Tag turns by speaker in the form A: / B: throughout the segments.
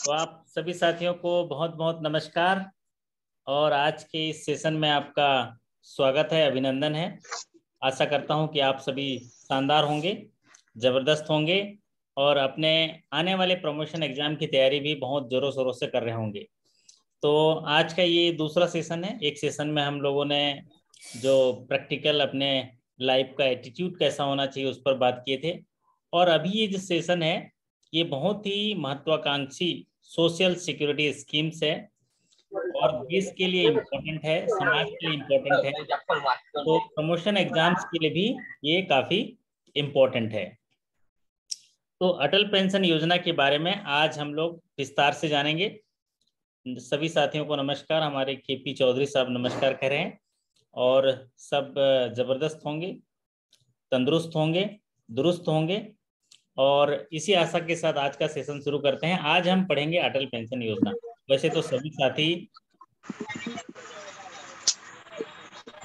A: तो आप सभी साथियों को बहुत बहुत नमस्कार। और आज के इस सेशन में आपका स्वागत है, अभिनंदन है। आशा करता हूं कि आप सभी शानदार होंगे, ज़बरदस्त होंगे और अपने आने वाले प्रमोशन एग्जाम की तैयारी भी बहुत ज़ोरों शोरों से कर रहे होंगे। तो आज का ये दूसरा सेशन है। एक सेशन में हम लोगों ने जो प्रैक्टिकल अपने लाइफ का एटीट्यूड कैसा होना चाहिए उस पर बात किए थे। और अभी ये जो सेशन है ये बहुत ही महत्वाकांक्षी सोशल सिक्योरिटी स्कीम्स है और देश के लिए इम्पोर्टेंट है, समाज के लिए इम्पोर्टेंट है। तो प्रमोशन एग्जाम्स के लिए भी ये काफ़ी इम्पोर्टेंट है। तो अटल पेंशन योजना के बारे में आज हम लोग विस्तार से जानेंगे। सभी साथियों को नमस्कार। हमारे केपी चौधरी साहब नमस्कार कह रहे हैं और सब जबरदस्त होंगे, तंदुरुस्त होंगे, दुरुस्त होंगे। और इसी आशा के साथ आज का सेशन शुरू करते हैं। आज हम पढ़ेंगे अटल पेंशन योजना। वैसे तो सभी साथी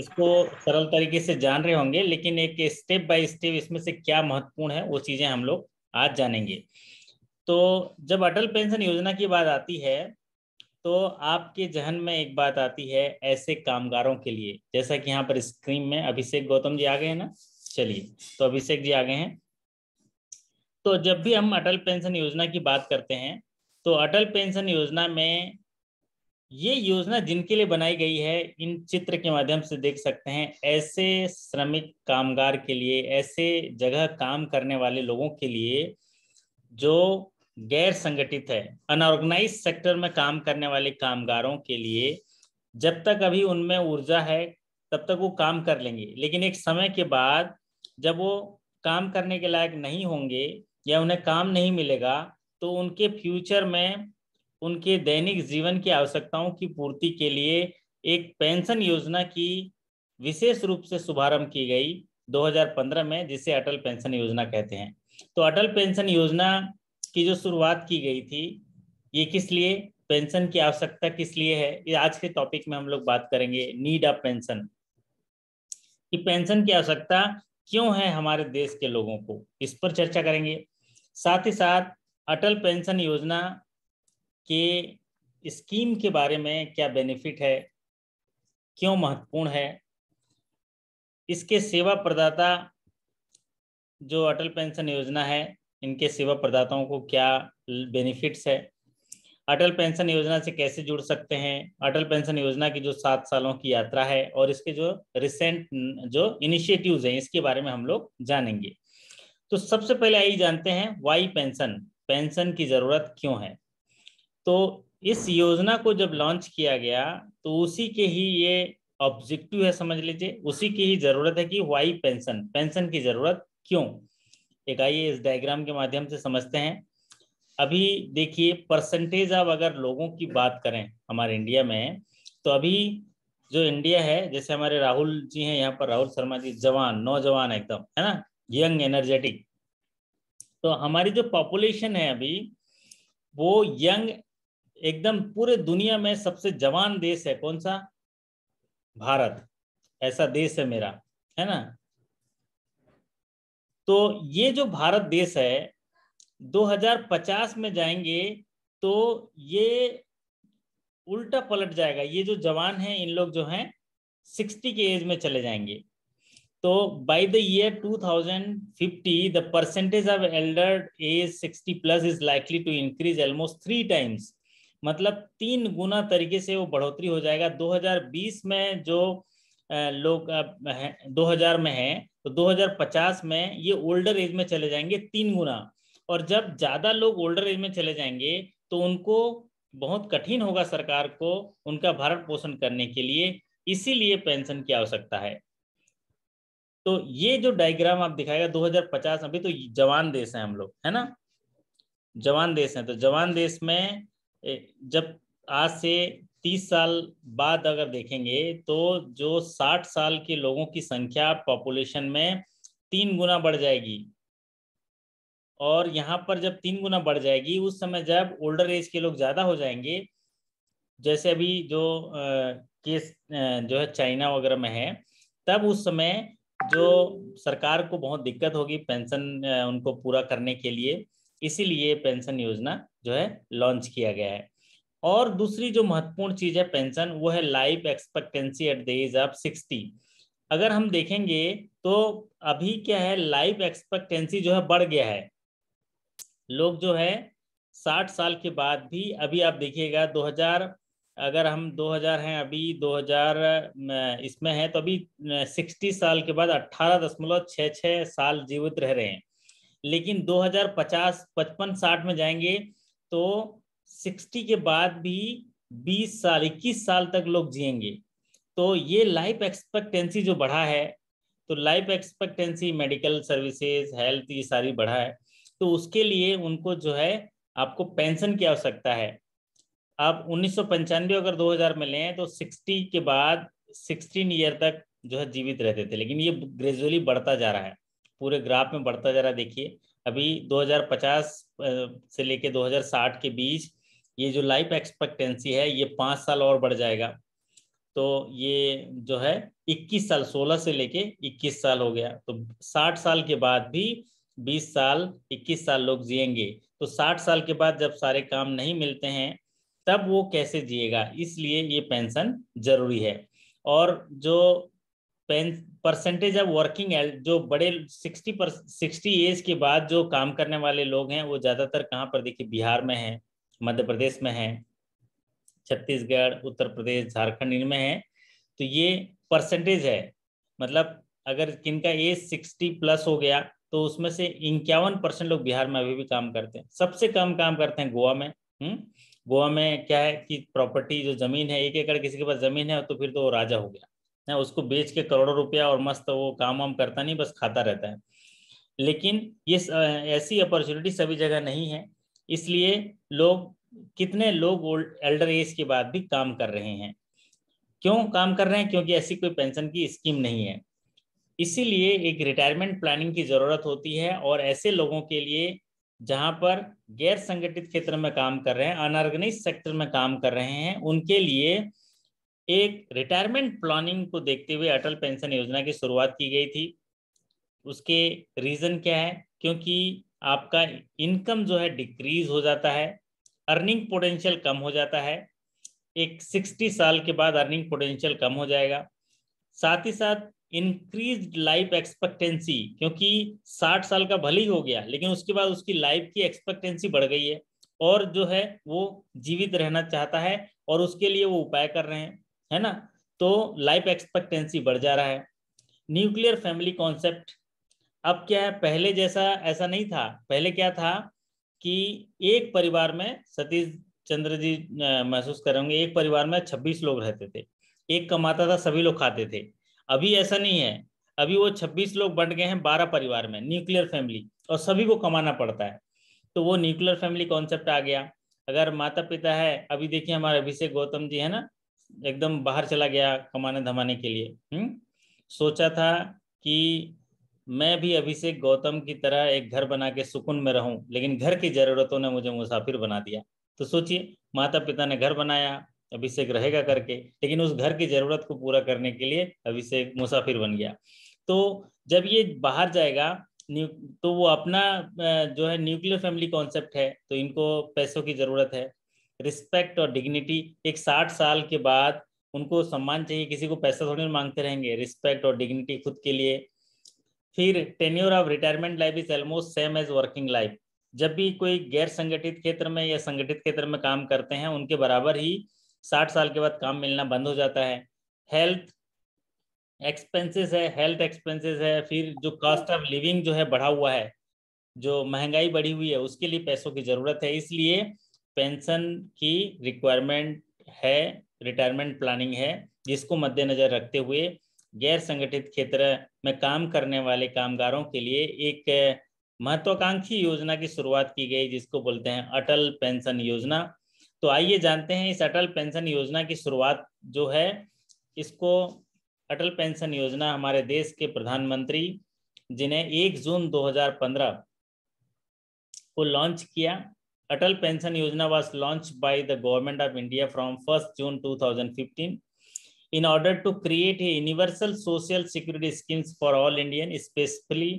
A: इसको सरल तरीके से जान रहे होंगे, लेकिन एक स्टेप बाय स्टेप इसमें से क्या महत्वपूर्ण है वो चीजें हम लोग आज जानेंगे। तो जब अटल पेंशन योजना की बात आती है तो आपके जहन में एक बात आती है ऐसे कामगारों के लिए, जैसा कि यहाँ पर स्क्रीन में अभिषेक गौतम जी आ गए हैं ना। चलिए, तो अभिषेक जी आ गए हैं। तो जब भी हम अटल पेंशन योजना की बात करते हैं तो अटल पेंशन योजना में ये योजना जिनके लिए बनाई गई है, इन चित्र के माध्यम से देख सकते हैं, ऐसे श्रमिक कामगार के लिए, ऐसे जगह काम करने वाले लोगों के लिए जो गैर संगठित है, अनऑर्गेनाइज सेक्टर में काम करने वाले कामगारों के लिए। जब तक अभी उनमें ऊर्जा है तब तक वो काम कर लेंगे, लेकिन एक समय के बाद जब वो काम करने के लायक नहीं होंगे या उन्हें काम नहीं मिलेगा तो उनके फ्यूचर में उनके दैनिक जीवन की आवश्यकताओं की पूर्ति के लिए एक पेंशन योजना की विशेष रूप से शुभारंभ की गई 2015 में, जिसे अटल पेंशन योजना कहते हैं। तो अटल पेंशन योजना की जो शुरुआत की गई थी, ये किस लिए, पेंशन की आवश्यकता किस लिए है, ये आज के टॉपिक में हम लोग बात करेंगे। नीड ऑफ पेंशन, कि पेंशन की आवश्यकता क्यों है हमारे देश के लोगों को, इस पर चर्चा करेंगे। साथ ही साथ अटल पेंशन योजना के स्कीम के बारे में क्या बेनिफिट है, क्यों महत्वपूर्ण है, इसके सेवा प्रदाता जो अटल पेंशन योजना है इनके सेवा प्रदाताओं को क्या बेनिफिट्स है, अटल पेंशन योजना से कैसे जुड़ सकते हैं, अटल पेंशन योजना की जो 7 सालों की यात्रा है और इसके जो रिसेंट जो इनिशिएटिव्स हैं इसके बारे में हम लोग जानेंगे। तो सबसे पहले आइए जानते हैं वाई पेंशन, पेंशन की जरूरत क्यों है। तो इस योजना को जब लॉन्च किया गया तो उसी के ही ये ऑब्जेक्टिव है, समझ लीजिए, उसी की ही जरूरत है कि वाई पेंशन, पेंशन की जरूरत क्यों। एक आइए इस डायग्राम के माध्यम से समझते हैं। अभी देखिए, परसेंटेज ऑफ अगर लोगों की बात करें हमारे इंडिया में, तो अभी जो इंडिया है, जैसे हमारे राहुल जी हैं यहाँ पर, राहुल शर्मा जी, जवान, नौजवान एकदम, है ना, यंग एनर्जेटिक। तो हमारी जो पॉपुलेशन है अभी वो यंग एकदम, पूरे दुनिया में सबसे जवान देश है कौन सा, भारत। ऐसा देश है मेरा, है ना। तो ये जो भारत देश है 2050 में जाएंगे तो ये उल्टा पलट जाएगा। ये जो जवान हैं इन लोग जो हैं 60 के एज में चले जाएंगे। तो by the year 2050 the percentage of elder age 60 plus is likely to increase almost 3 times, मतलब 3 गुना तरीके से वो बढ़ोतरी हो जाएगा। 2020 में जो लोग 2000 में है तो 2050 में ये ओल्डर एज में चले जाएंगे 3 गुना। और जब ज्यादा लोग ओल्डर एज में चले जाएंगे तो उनको बहुत कठिन होगा सरकार को उनका भरण पोषण करने के लिए, इसीलिए पेंशन की आवश्यकता है। तो ये जो डायग्राम आप दिखाएगा 2050, अभी तो जवान देश है हम लोग, है ना, जवान देश है। तो जवान देश में जब आज से 30 साल बाद अगर देखेंगे तो जो 60 साल के लोगों की संख्या पॉपुलेशन में 3 गुना बढ़ जाएगी। और यहाँ पर जब 3 गुना बढ़ जाएगी उस समय जब ओल्डर एज के लोग ज्यादा हो जाएंगे, जैसे अभी जो केस जो है चाइना वगैरह में है, तब उस समय जो सरकार को बहुत दिक्कत होगी पेंशन उनको पूरा करने के लिए। इसीलिए पेंशन योजना जो है लॉन्च किया गया है। और दूसरी जो महत्वपूर्ण चीज है पेंशन, वो है life expectancy at the age of 60। अगर हम देखेंगे तो अभी क्या है, लाइफ एक्सपेक्टेंसी जो है बढ़ गया है। लोग जो है 60 साल के बाद भी, अभी आप देखिएगा 2000, अगर हम 2000 हैं अभी 2000 इसमें है, तो अभी 60 साल के बाद 18.66 साल जीवित रह रहे हैं। लेकिन 2050 55 60 में जाएंगे तो 60 के बाद भी 20 साल 21 साल तक लोग जिएंगे। तो ये लाइफ एक्सपेक्टेंसी जो बढ़ा है, तो life expectancy, medical services, health, ये सारी बढ़ा है। तो उसके लिए उनको जो है आपको पेंशन की आवश्यकता है। अब 1995 अगर 2000 में लें तो 60 के बाद 16 ईयर तक जो है जीवित रहते थे, लेकिन ये ग्रेजुअली बढ़ता जा रहा है, पूरे ग्राफ में बढ़ता जा रहा है। देखिए अभी 2050 से लेके 2060 के बीच ये जो लाइफ एक्सपेक्टेंसी है ये 5 साल और बढ़ जाएगा। तो ये जो है 21 साल, 16 से लेके 21 साल हो गया, तो 60 साल के बाद भी 20 साल 21 साल लोग जिएंगे। तो 60 साल के बाद जब सारे काम नहीं मिलते हैं तब वो कैसे जिएगा, इसलिए ये पेंशन जरूरी है। और जो परसेंटेज ऑफ वर्किंग एज, जो बड़े 60 एज के बाद जो काम करने वाले लोग हैं वो ज्यादातर कहाँ पर, देखिए बिहार में है, मध्य प्रदेश में है, छत्तीसगढ़, उत्तर प्रदेश, झारखंड, इनमें है। तो ये परसेंटेज है, मतलब अगर किनका एज 60 प्लस हो गया तो उसमें से 51% लोग बिहार में अभी भी काम करते हैं। सबसे कम काम करते हैं गोवा में। गोवा में क्या है कि प्रॉपर्टी जो जमीन है, 1 एकड़ किसी के पास जमीन है तो फिर तो वो राजा हो गया है, उसको बेच के करोड़ों रुपया और मस्त वो काम वाम करता नहीं, बस खाता रहता है। लेकिन ये ऐसी अपॉर्चुनिटी सभी जगह नहीं है, इसलिए लोग, कितने लोग ओल्ड एल्डर एज के बाद भी काम कर रहे हैं। क्यों काम कर रहे हैं? क्योंकि ऐसी कोई पेंशन की स्कीम नहीं है। इसीलिए एक रिटायरमेंट प्लानिंग की जरूरत होती है, और ऐसे लोगों के लिए जहां पर गैर संगठित क्षेत्र में काम कर रहे हैं, अनऑर्गेनाइज सेक्टर में काम कर रहे हैं, उनके लिए एक रिटायरमेंट प्लानिंग को देखते हुए अटल पेंशन योजना की शुरुआत की गई थी। उसके रीजन क्या है? क्योंकि आपका इनकम जो है डिक्रीज हो जाता है, अर्निंग पोटेंशियल कम हो जाता है। एक 60 साल के बाद अर्निंग पोटेंशियल कम हो जाएगा। साथ ही साथ इंक्रीज लाइफ एक्सपेक्टेंसी, क्योंकि 60 साल का भले ही हो गया लेकिन उसके बाद उसकी लाइफ की एक्सपेक्टेंसी बढ़ गई है, और जो है वो जीवित रहना चाहता है, और उसके लिए वो उपाय कर रहे हैं, है ना। तो लाइफ एक्सपेक्टेंसी बढ़ जा रहा है। न्यूक्लियर फैमिली कॉन्सेप्ट, अब क्या है, पहले जैसा ऐसा नहीं था। पहले क्या था कि एक परिवार में, सतीश चंद्र जी महसूस करेंगे, एक परिवार में 26 लोग रहते थे, एक कमाता था, सभी लोग खाते थे। अभी ऐसा नहीं है, अभी वो 26 लोग बंट गए हैं 12 परिवार में, न्यूक्लियर फैमिली, और सभी को कमाना पड़ता है। तो वो न्यूक्लियर फैमिली कॉन्सेप्ट आ गया। अगर माता पिता है, अभी देखिए हमारे अभिषेक गौतम जी है ना, एकदम बाहर चला गया कमाने धमाने के लिए। सोचा था कि मैं भी अभिषेक गौतम की तरह एक घर बना के सुकून में रहूं, लेकिन घर की जरूरतों ने मुझे मुसाफिर बना दिया। तो सोचिए, माता पिता ने घर बनाया, अभिषेक रहेगा करके, लेकिन उस घर की जरूरत को पूरा करने के लिए अभिषेक मुसाफिर बन गया। तो जब ये बाहर जाएगा तो वो अपना जो है न्यूक्लियर फैमिली कॉन्सेप्ट है, तो इनको पैसों की जरूरत है। रिस्पेक्ट और डिग्निटी, एक 60 साल के बाद उनको सम्मान चाहिए, किसी को पैसा थोड़ी ना मांगते रहेंगे, रिस्पेक्ट और डिग्निटी खुद के लिए। फिर tenure of retirement life is almost same as working life, जब भी कोई गैर संगठित क्षेत्र में या संगठित क्षेत्र में काम करते हैं उनके बराबर ही 60 साल के बाद काम मिलना बंद हो जाता है। हेल्थ एक्सपेंसेस है, हेल्थ एक्सपेंसेस है, फिर जो कॉस्ट ऑफ लिविंग जो है बढ़ा हुआ है, जो महंगाई बढ़ी हुई है, उसके लिए पैसों की जरूरत है। इसलिए पेंशन की रिक्वायरमेंट है, रिटायरमेंट प्लानिंग है, जिसको मद्देनजर रखते हुए गैर संगठित क्षेत्र में काम करने वाले कामगारों के लिए एक महत्वाकांक्षी योजना की शुरुआत की गई, जिसको बोलते हैं अटल पेंशन योजना। तो आइए जानते हैं इस अटल पेंशन योजना की शुरुआत जो है, इसको अटल पेंशन योजना हमारे देश के प्रधानमंत्री, जिन्हें 1 जून 2015 को लॉन्च किया। अटल पेंशन योजना was launched by the government of India from 1st June 2015 in order to create a universal social security schemes for all Indians, especially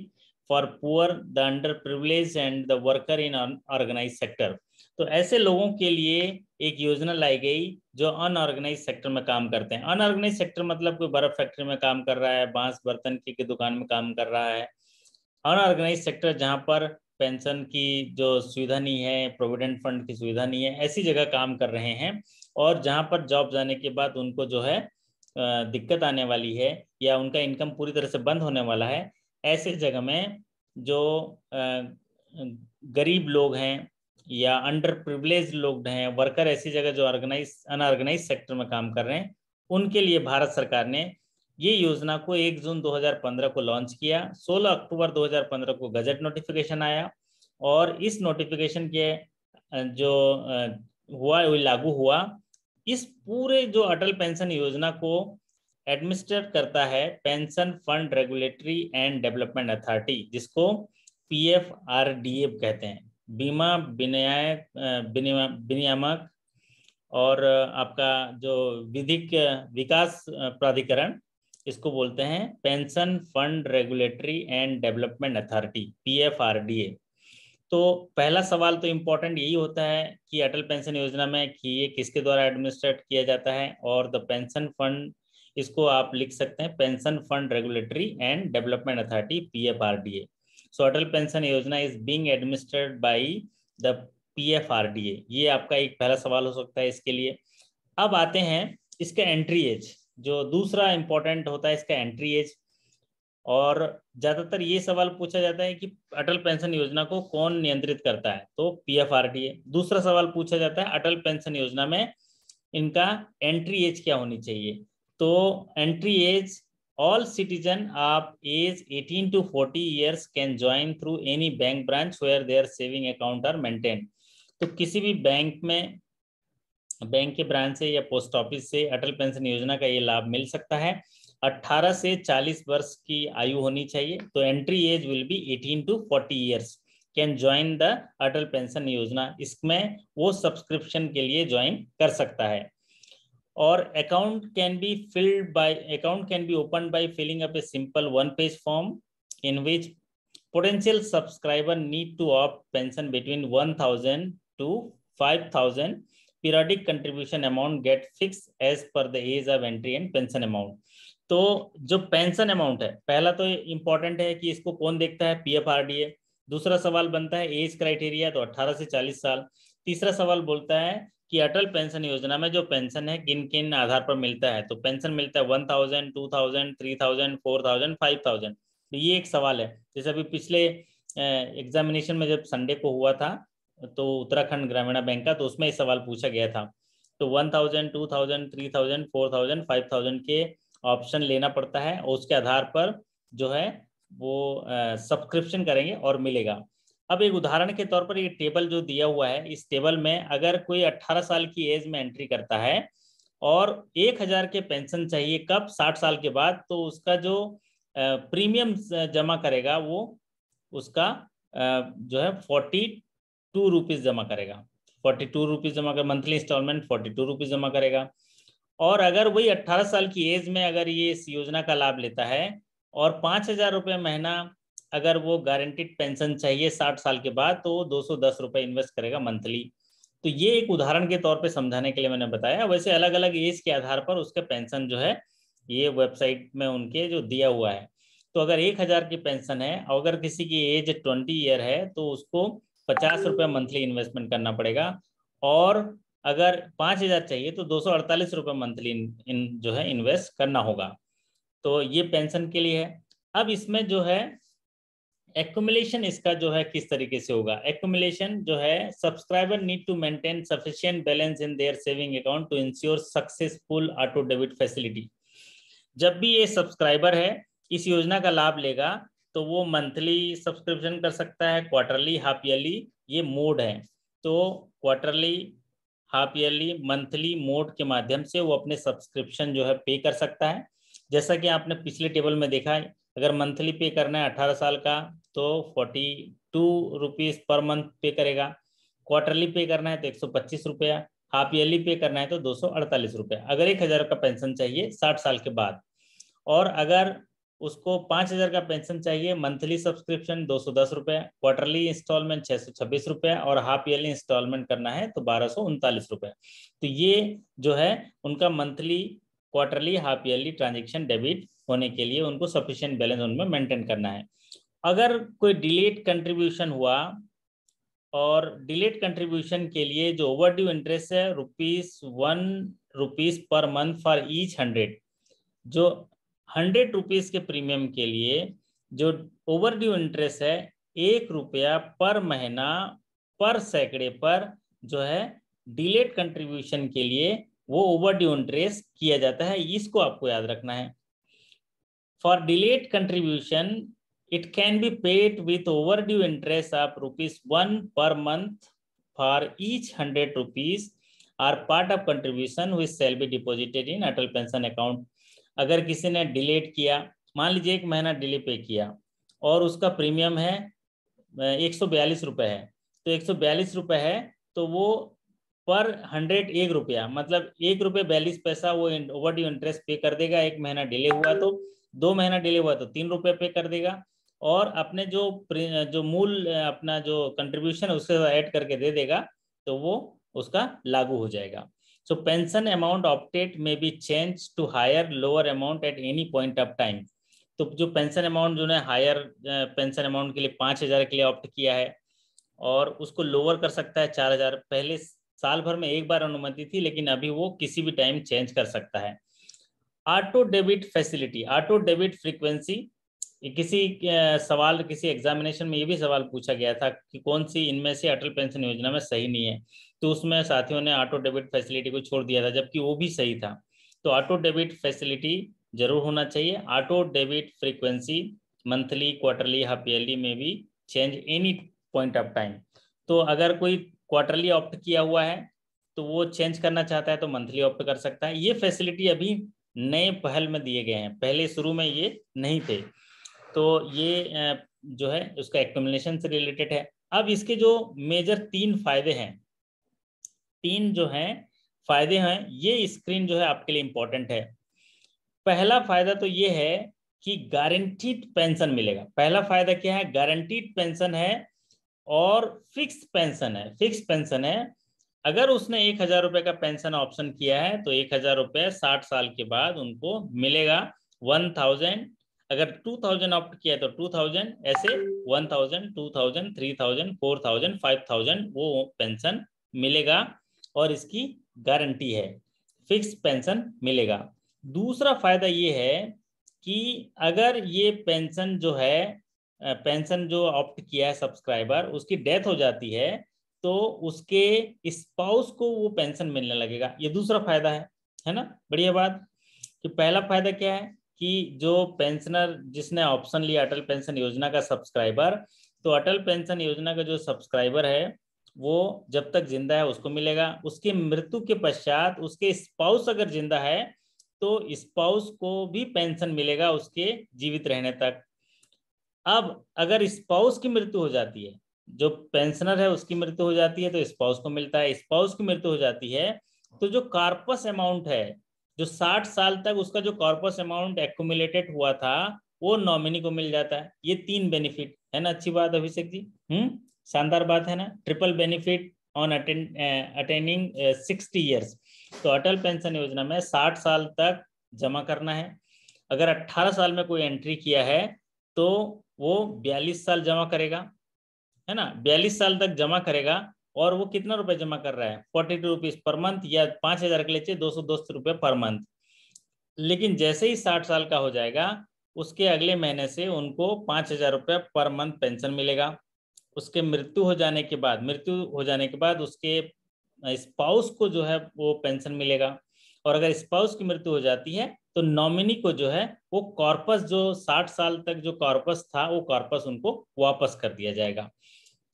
A: for poor, the under privilege and the worker in unorganise sector. तो ऐसे लोगों के लिए एक योजना लाई गई जो unorganised sector में काम करते हैं। अनऑर्गेनाइज सेक्टर मतलब कोई बर्फ फैक्ट्री में काम कर रहा है, बांस बर्तन की दुकान में काम कर रहा है। अनऑर्गेनाइज सेक्टर जहाँ पर पेंशन की जो सुविधा नहीं है, प्रोविडेंट फंड की सुविधा नहीं है, ऐसी जगह काम कर रहे हैं, और जहाँ पर जॉब जाने के बाद उनको जो है दिक्कत आने वाली है या उनका इनकम पूरी तरह से बंद होने वाला है, ऐसे जगह में जो गरीब लोग हैं या अंडर प्रिविलेज लोग हैं, वर्कर, ऐसी जगह जो अनऑर्गेनाइज सेक्टर में काम कर रहे हैं, उनके लिए भारत सरकार ने ये योजना को 1 जून 2015 को लॉन्च किया। 16 अक्टूबर 2015 को गजट नोटिफिकेशन आया, और इस नोटिफिकेशन के जो हुआ वो लागू हुआ। इस पूरे जो अटल पेंशन योजना को एडमिनिस्ट्रेट करता है pension fund regulatory and development authority, जिसको PFRDA कहते हैं, बीमा विनियामक और आपका जो विधिक विकास प्राधिकरण, इसको बोलते हैं pension fund regulatory and development authority, PFRDA। तो पहला सवाल तो इम्पोर्टेंट यही होता है कि अटल पेंशन योजना में कि ये किसके द्वारा एडमिनिस्ट्रेट किया जाता है, और द पेंशन फंड, इसको आप लिख सकते हैं pension fund regulatory and development authority, PFRDA। So Atal pension Yojana is being administered by the PFRDA। ये आपका एक पहला सवाल हो सकता है इसके लिए। अब आते हैं इसका एंट्री एज, जो दूसरा इंपॉर्टेंट होता है इसका एंट्री एज, और ज्यादातर ये सवाल पूछा जाता है कि अटल पेंशन योजना को कौन नियंत्रित करता है, तो PFRDA। दूसरा सवाल पूछा जाता है अटल पेंशन योजना में इनका एंट्री एज क्या होनी चाहिए, तो entry age, all citizen of age 18 to 40 years can join through any bank branch where their saving account are maintain. तो किसी भी बैंक में, बैंक के ब्रांच से या पोस्ट ऑफिस से अटल पेंशन योजना का ये लाभ मिल सकता है। 18 से 40 वर्ष की आयु होनी चाहिए, तो entry age will be 18 to 40 years can join the Atal pension Yojana. इसमें वो सब्सक्रिप्शन के लिए ज्वाइन कर सकता है। और account can be open by filling up a simple 1-page form in which potential subscriber need to opt pension between 1000 to 5000. Periodic contribution amount get fixed as per the age of entry and pension amount. तो जो pension amount है, पहला तो important है कि इसको कौन देखता है, PFRDA। दूसरा सवाल बनता है एज क्राइटेरिया, तो 18 से 40 साल। तीसरा सवाल बोलता है कि अटल पेंशन योजना में जो पेंशन है किन किन आधार पर मिलता है, तो पेंशन मिलता है 1000, 2000, 3000, 4000, 5000। तो ये एक सवाल है। जैसे अभी पिछले एग्जामिनेशन में जब संडे को हुआ था तो उत्तराखंड ग्रामीण बैंक का, तो उसमें ये सवाल पूछा गया था। तो 1000, 2000, 3000, 4000, 5000 के ऑप्शन लेना पड़ता है, और उसके आधार पर जो है वो सब्सक्रिप्शन करेंगे और मिलेगा। अब एक उदाहरण के तौर पर ये टेबल जो दिया हुआ है, इस टेबल में अगर कोई 18 साल की एज में एंट्री करता है और 1000 के पेंशन चाहिए, कब, 60 साल के बाद, तो उसका जो प्रीमियम जमा करेगा वो उसका जो है 42 रुपीज जमा करेगा। 42 रुपीज जमा कर, मंथली इंस्टॉलमेंट 42 रुपीज जमा करेगा। और अगर वही 18 साल की एज में अगर ये इस योजना का लाभ लेता है और 5000 रुपये महीना अगर वो गारंटीड पेंशन चाहिए 60 साल के बाद, तो 210 रुपये इन्वेस्ट करेगा मंथली। तो ये एक उदाहरण के तौर पे समझाने के लिए मैंने बताया। वैसे अलग अलग एज के आधार पर उसके पेंशन जो है ये वेबसाइट में उनके जो दिया हुआ है। तो अगर 1000 की पेंशन है और अगर किसी की एज 20 ईयर है तो उसको 50 रुपये मंथली इन्वेस्टमेंट करना पड़ेगा, और अगर 5000 चाहिए तो 248 रुपये मंथली जो है इन्वेस्ट करना होगा। तो ये पेंशन के लिए है। अब इसमें जो है एक्युमुलेशन इसका जो है किस तरीके से होगा। एक्युमुलेशन जो है, subscriber need to maintain sufficient balance in their saving account to ensure successful auto debit facility. जब भी ये सब्सक्राइबर है इस योजना का लाभ लेगा तो वो मंथली सब्सक्रिप्शन कर सकता है, क्वार्टरली, हाफ ईयरली, ये मोड है। तो quarterly, half yearly, monthly mode के माध्यम से वो अपने सब्सक्रिप्शन जो है पे कर सकता है। जैसा कि आपने पिछले टेबल में देखा है, अगर मंथली पे करना है 18 साल का तो 42 रुपीज पर मंथ पे करेगा, क्वार्टरली पे करना है तो 125 रुपया, हाफ ईयरली पे करना है तो 248 रुपया, अगर 1000 का पेंशन चाहिए 60 साल के बाद। और अगर उसको 5,000 का पेंशन चाहिए, मंथली सब्सक्रिप्शन 210 रुपये, क्वार्टरली इंस्टॉलमेंट 626 रुपये और हाफ ईयरली इंस्टॉलमेंट करना है तो 1239 रुपये। तो ये जो है उनका monthly, quarterly, half yearly transaction debit होने के लिए उनको सफिशिएंट बैलेंस उनमें मेंटेन करना है। अगर कोई डिलेड कंट्रीब्यूशन हुआ, और डिलेड कंट्रीब्यूशन के लिए जो ओवरड्यू इंटरेस्ट है ₹1 पर मंथ फॉर ईच 100, जो 100 रुपीज के प्रीमियम के लिए जो ओवरड्यू इंटरेस्ट है ₹1 पर महीना पर सैकड़े पर जो है डिलेड कंट्रीब्यूशन के लिए वो ओवरड्यू इंटरेस्ट किया जाता है। इसको आपको याद रखना है। For delayed contribution it can be paid with overdue interest of ₹1 per month for each 100 rupees are part of contribution which shall be deposited in Atal pension account. अगर किसी ने डिलेट किया, मान लीजिए 1 महीना डिले पे किया और उसका प्रीमियम है 142 रुपये है, तो 142 रुपये है तो वो पर 100 ₹1, मतलब ₹1.42 वो ओवरड्यू इंटरेस्ट पे कर देगा। 1 महीना डिले हुआ तो, 2 महीना डिले हुआ तो ₹3 पे कर देगा, और अपने जो मूल अपना जो कंट्रीब्यूशन है उससे ऐड करके दे देगा तो वो उसका लागू हो जाएगा। So pension amount opted may be change to higher lower amount at any point of time. तो जो पेंशन अमाउंट जो है हायर पेंशन अमाउंट के लिए 5,000 के लिए ऑप्ट किया है और उसको लोअर कर सकता है 4,000। पहले साल भर में एक बार अनुमति थी, लेकिन अभी वो किसी भी टाइम चेंज कर सकता है। Auto debit facility, auto debit frequency, किसी सवाल, किसी एग्जामिनेशन में ये भी सवाल पूछा गया था कि कौन सी इनमें से अटल पेंशन योजना में सही नहीं है, तो उसमें साथियों ने ऑटो डेबिट फैसिलिटी को छोड़ दिया था, जबकि वो भी सही था। तो ऑटो डेबिट फैसिलिटी जरूर होना चाहिए। Auto debit frequency monthly, quarterly, half yearly में भी change any point of time. तो अगर कोई क्वार्टरली ऑप्ट किया हुआ है तो वो चेंज करना चाहता है तो मंथली ऑप्ट कर सकता है। ये फैसिलिटी अभी नए पहल में दिए गए हैं, पहले शुरू में ये नहीं थे। तो ये जो है उसका एक्यूमुलेशन से रिलेटेड है। अब इसके जो मेजर 3 फायदे हैं, 3 जो हैं फायदे हैं, ये स्क्रीन जो है आपके लिए इंपॉर्टेंट है। पहला फायदा तो ये है कि गारंटीड पेंशन मिलेगा। पहला फायदा क्या है? गारंटीड पेंशन है और फिक्स पेंशन है। फिक्स पेंशन है, अगर उसने 1,000 रुपए का पेंशन ऑप्शन किया है तो 1,000 रुपए 60 साल के बाद उनको मिलेगा। 1,000, अगर 2,000 ऑप्ट किया तो 2,000, ऐसे 1,000, 2,000, 3,000, 4,000, 5,000 वो पेंशन मिलेगा और इसकी गारंटी है, फिक्स पेंशन मिलेगा। दूसरा फायदा ये है कि अगर ये पेंशन जो है, पेंशन जो ऑप्ट किया है सब्सक्राइबर, उसकी डेथ हो जाती है तो उसके स्पाउस को वो पेंशन मिलने लगेगा। ये दूसरा फायदा है ना। बढ़िया बात कि पहला फायदा क्या है कि जो पेंशनर जिसने ऑप्शन लिया अटल पेंशन योजना का सब्सक्राइबर, तो अटल पेंशन योजना का जो सब्सक्राइबर है वो जब तक जिंदा है उसको मिलेगा। उसकी मृत्यु के पश्चात उसके स्पाउस अगर जिंदा है तो स्पाउस को भी पेंशन मिलेगा उसके जीवित रहने तक। अब अगर स्पाउस की मृत्यु हो जाती है, जो पेंशनर है उसकी मृत्यु हो जाती है तो स्पाउस को मिलता है। स्पाउस की मृत्यु हो जाती है तो जो कॉर्पस अमाउंट है, जो 60 साल तक उसका जो कॉर्पस अमाउंट एक्यूमुलेटेड हुआ था वो नॉमिनी को मिल जाता है। ये 3 बेनिफिट है ना। अच्छी बात अभिषेक जी, शानदार बात है ना। Triple benefit on attaining 60 years. तो अटल पेंशन योजना में 60 साल तक जमा करना है। अगर 18 साल में कोई एंट्री किया है तो वो 42 साल जमा करेगा, है ना। 42 साल तक जमा करेगा और वो कितना रुपए जमा कर रहा है? 42 रुपीज पर मंथ, या 5,000 के लिए 210 रुपये पर मंथ। लेकिन जैसे ही 60 साल का हो जाएगा उसके अगले महीने से उनको 5,000 रुपये पर मंथ पेंशन मिलेगा। उसके मृत्यु हो जाने के बाद उसके स्पाउस को जो है वो पेंशन मिलेगा। और अगर स्पाउस की मृत्यु हो जाती है तो नॉमिनी को जो है वो कॉर्पस, जो 60 साल तक जो कॉर्पस था वो कॉर्पस उनको वापस कर दिया जाएगा।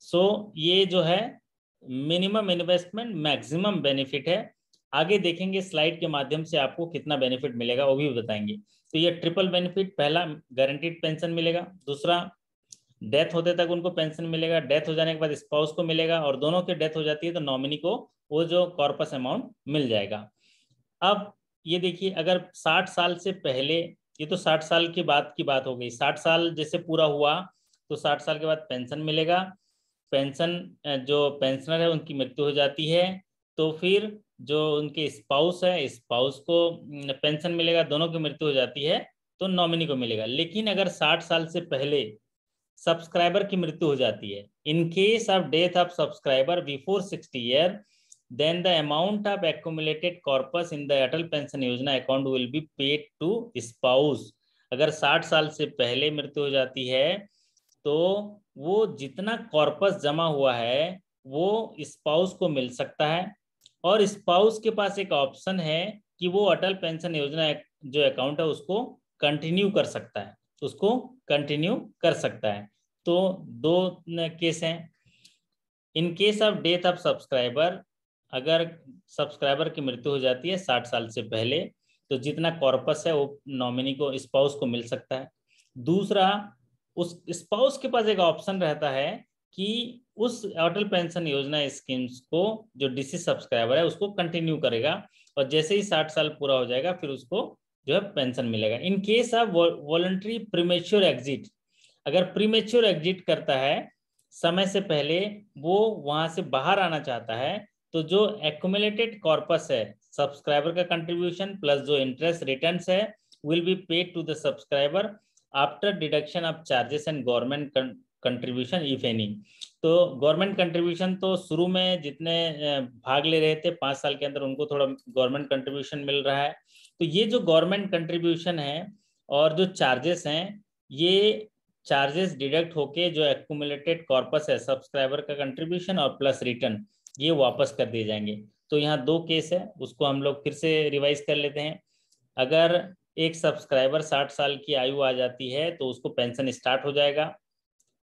A: सो ये जो है मिनिमम इन्वेस्टमेंट मैक्सिमम बेनिफिट है। आगे देखेंगे स्लाइड के माध्यम से आपको कितना बेनिफिट मिलेगा वो भी बताएंगे। तो ये ट्रिपल बेनिफिट, पहला गारंटीड पेंशन मिलेगा, दूसरा डेथ होते तक उनको पेंशन मिलेगा, डेथ हो जाने के बाद स्पाउस को मिलेगा, और दोनों की डेथ हो जाती है तो नॉमिनी को वो जो कॉर्पस अमाउंट मिल जाएगा। अब ये देखिए, अगर 60 साल से पहले ये तो 60 साल की बात हो गई। 60 साल जैसे पूरा हुआ तो 60 साल के बाद पेंशन मिलेगा। पेंशन जो पेंशनर है उनकी मृत्यु हो जाती है तो फिर जो उनके स्पाउस है, स्पाउस को पेंशन मिलेगा। दोनों की मृत्यु हो जाती है तो नॉमिनी को मिलेगा। लेकिन अगर 60 साल से पहले सब्सक्राइबर की मृत्यु हो जाती है, in case of death of subscriber before 60 year, then the amount of accumulated corpus in the Atal pension योजना account will be paid to spouse। अगर 60 साल से पहले मृत्यु हो जाती है तो वो जितना कॉर्पस जमा हुआ है वो स्पाउस को मिल सकता है। और स्पाउस के पास एक ऑप्शन है कि वो अटल पेंशन योजना जो अकाउंट है उसको कंटिन्यू कर सकता है, उसको कंटिन्यू कर सकता है। तो दो केस हैं। In case of death of subscriber, अगर सब्सक्राइबर की मृत्यु हो जाती है 60 साल से पहले तो जितना कॉर्पस है वो नॉमिनी को, स्पाउस को मिल सकता है। दूसरा, उस स्पाउस के पास एक ऑप्शन रहता है कि उस अटल पेंशन योजना स्कीम्स को जो डिसीज सब्सक्राइबर है उसको कंटिन्यू करेगा और जैसे ही 60 साल पूरा हो जाएगा फिर उसको जो है पेंशन मिलेगा। In case of voluntary premature exit, अगर प्रीमेच्योर एग्जिट करता है, समय से पहले वो वहां से बाहर आना चाहता है, तो जो एक्यूमुलेटेड कॉर्पस है सब्सक्राइबर का कंट्रीब्यूशन प्लस जो इंटरेस्ट रिटर्न्स है will be paid to the subscriber after deduction of charges and government contribution if any. तो गवर्नमेंट कंट्रीब्यूशन तो शुरू में जितने भाग ले रहे थे 5 साल के अंदर उनको थोड़ा गवर्नमेंट कंट्रीब्यूशन मिल रहा है। तो ये जो गवर्नमेंट कंट्रीब्यूशन है और जो चार्जेस हैं, ये चार्जेस डिडक्ट होके जो एक्यूमुलेटेड कॉर्पस है सब्सक्राइबर का कंट्रीब्यूशन और प्लस रिटर्न, ये वापस कर दिए जाएंगे। तो यहाँ दो केस है, उसको हम लोग फिर से रिवाइज कर लेते हैं। अगर एक सब्सक्राइबर 60 साल की आयु आ जाती है तो उसको पेंशन स्टार्ट हो जाएगा,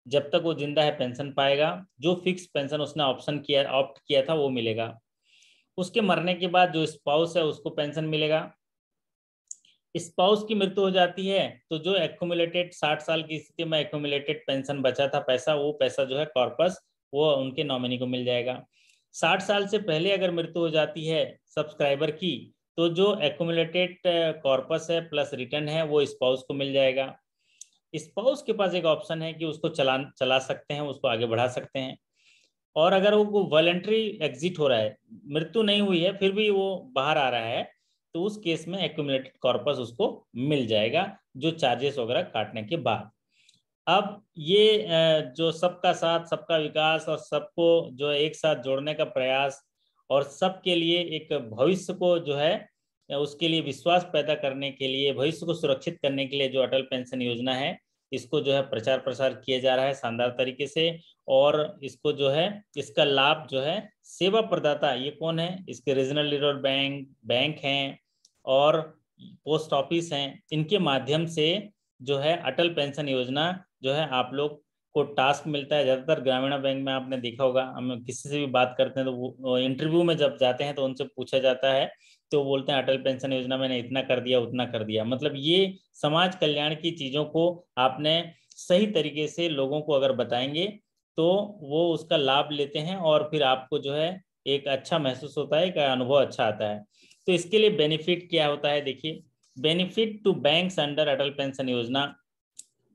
A: जब तक वो जिंदा है पेंशन पाएगा। जो फिक्स पेंशन उसने ऑप्ट किया था वो मिलेगा। उसके मरने के बाद जो स्पाउस है उसको पेंशन मिलेगा। स्पाउस की मृत्यु हो जाती है तो जो एक्यूमुलेटेड 60 साल की स्थिति में एक्यूमुलेटेड पेंशन बचा था पैसा, वो पैसा जो है कॉर्पस वो उनके नॉमिनी को मिल जाएगा। 60 साल से पहले अगर मृत्यु हो जाती है सब्सक्राइबर की तो जो एक्यूमुलेटेड कॉर्पस है प्लस रिटर्न है वो स्पाउस को मिल जाएगा। स्पाउस के पास एक ऑप्शन है कि उसको चला सकते हैं, उसको आगे बढ़ा सकते हैं। और अगर वो वॉलंटरी एग्जिट हो रहा है, मृत्यु नहीं हुई है फिर भी वो बाहर आ रहा है, तो उस केस में एक्यूमुलेटेड कॉर्पस उसको मिल जाएगा जो चार्जेस वगैरह काटने के बाद। अब ये जो सबका साथ सबका विकास और सबको जो है एक साथ जोड़ने का प्रयास और सबके लिए एक भविष्य को जो है उसके लिए विश्वास पैदा करने के लिए, भविष्य को सुरक्षित करने के लिए जो अटल पेंशन योजना है इसको जो है प्रचार प्रसार किया जा रहा है शानदार तरीके से। और इसको जो है इसका लाभ जो है सेवा प्रदाता ये कौन है, इसके रीजनल लीडर बैंक हैं और पोस्ट ऑफिस हैं, इनके माध्यम से जो है अटल पेंशन योजना जो है आप लोग को टास्क मिलता है। ज़्यादातर ग्रामीण बैंक में आपने देखा होगा, हम किसी से भी बात करते हैं तो वो इंटरव्यू में जब जाते हैं तो उनसे पूछा जाता है तो बोलते हैं अटल पेंशन योजना मैंने इतना कर दिया उतना कर दिया। मतलब ये समाज कल्याण की चीज़ों को आपने सही तरीके से लोगों को अगर बताएंगे तो वो उसका लाभ लेते हैं और फिर आपको जो है एक अच्छा महसूस होता है, एक अनुभव अच्छा आता है। तो इसके लिए बेनिफिट क्या होता है, देखिए benefit to banks under Atal pension Yojana,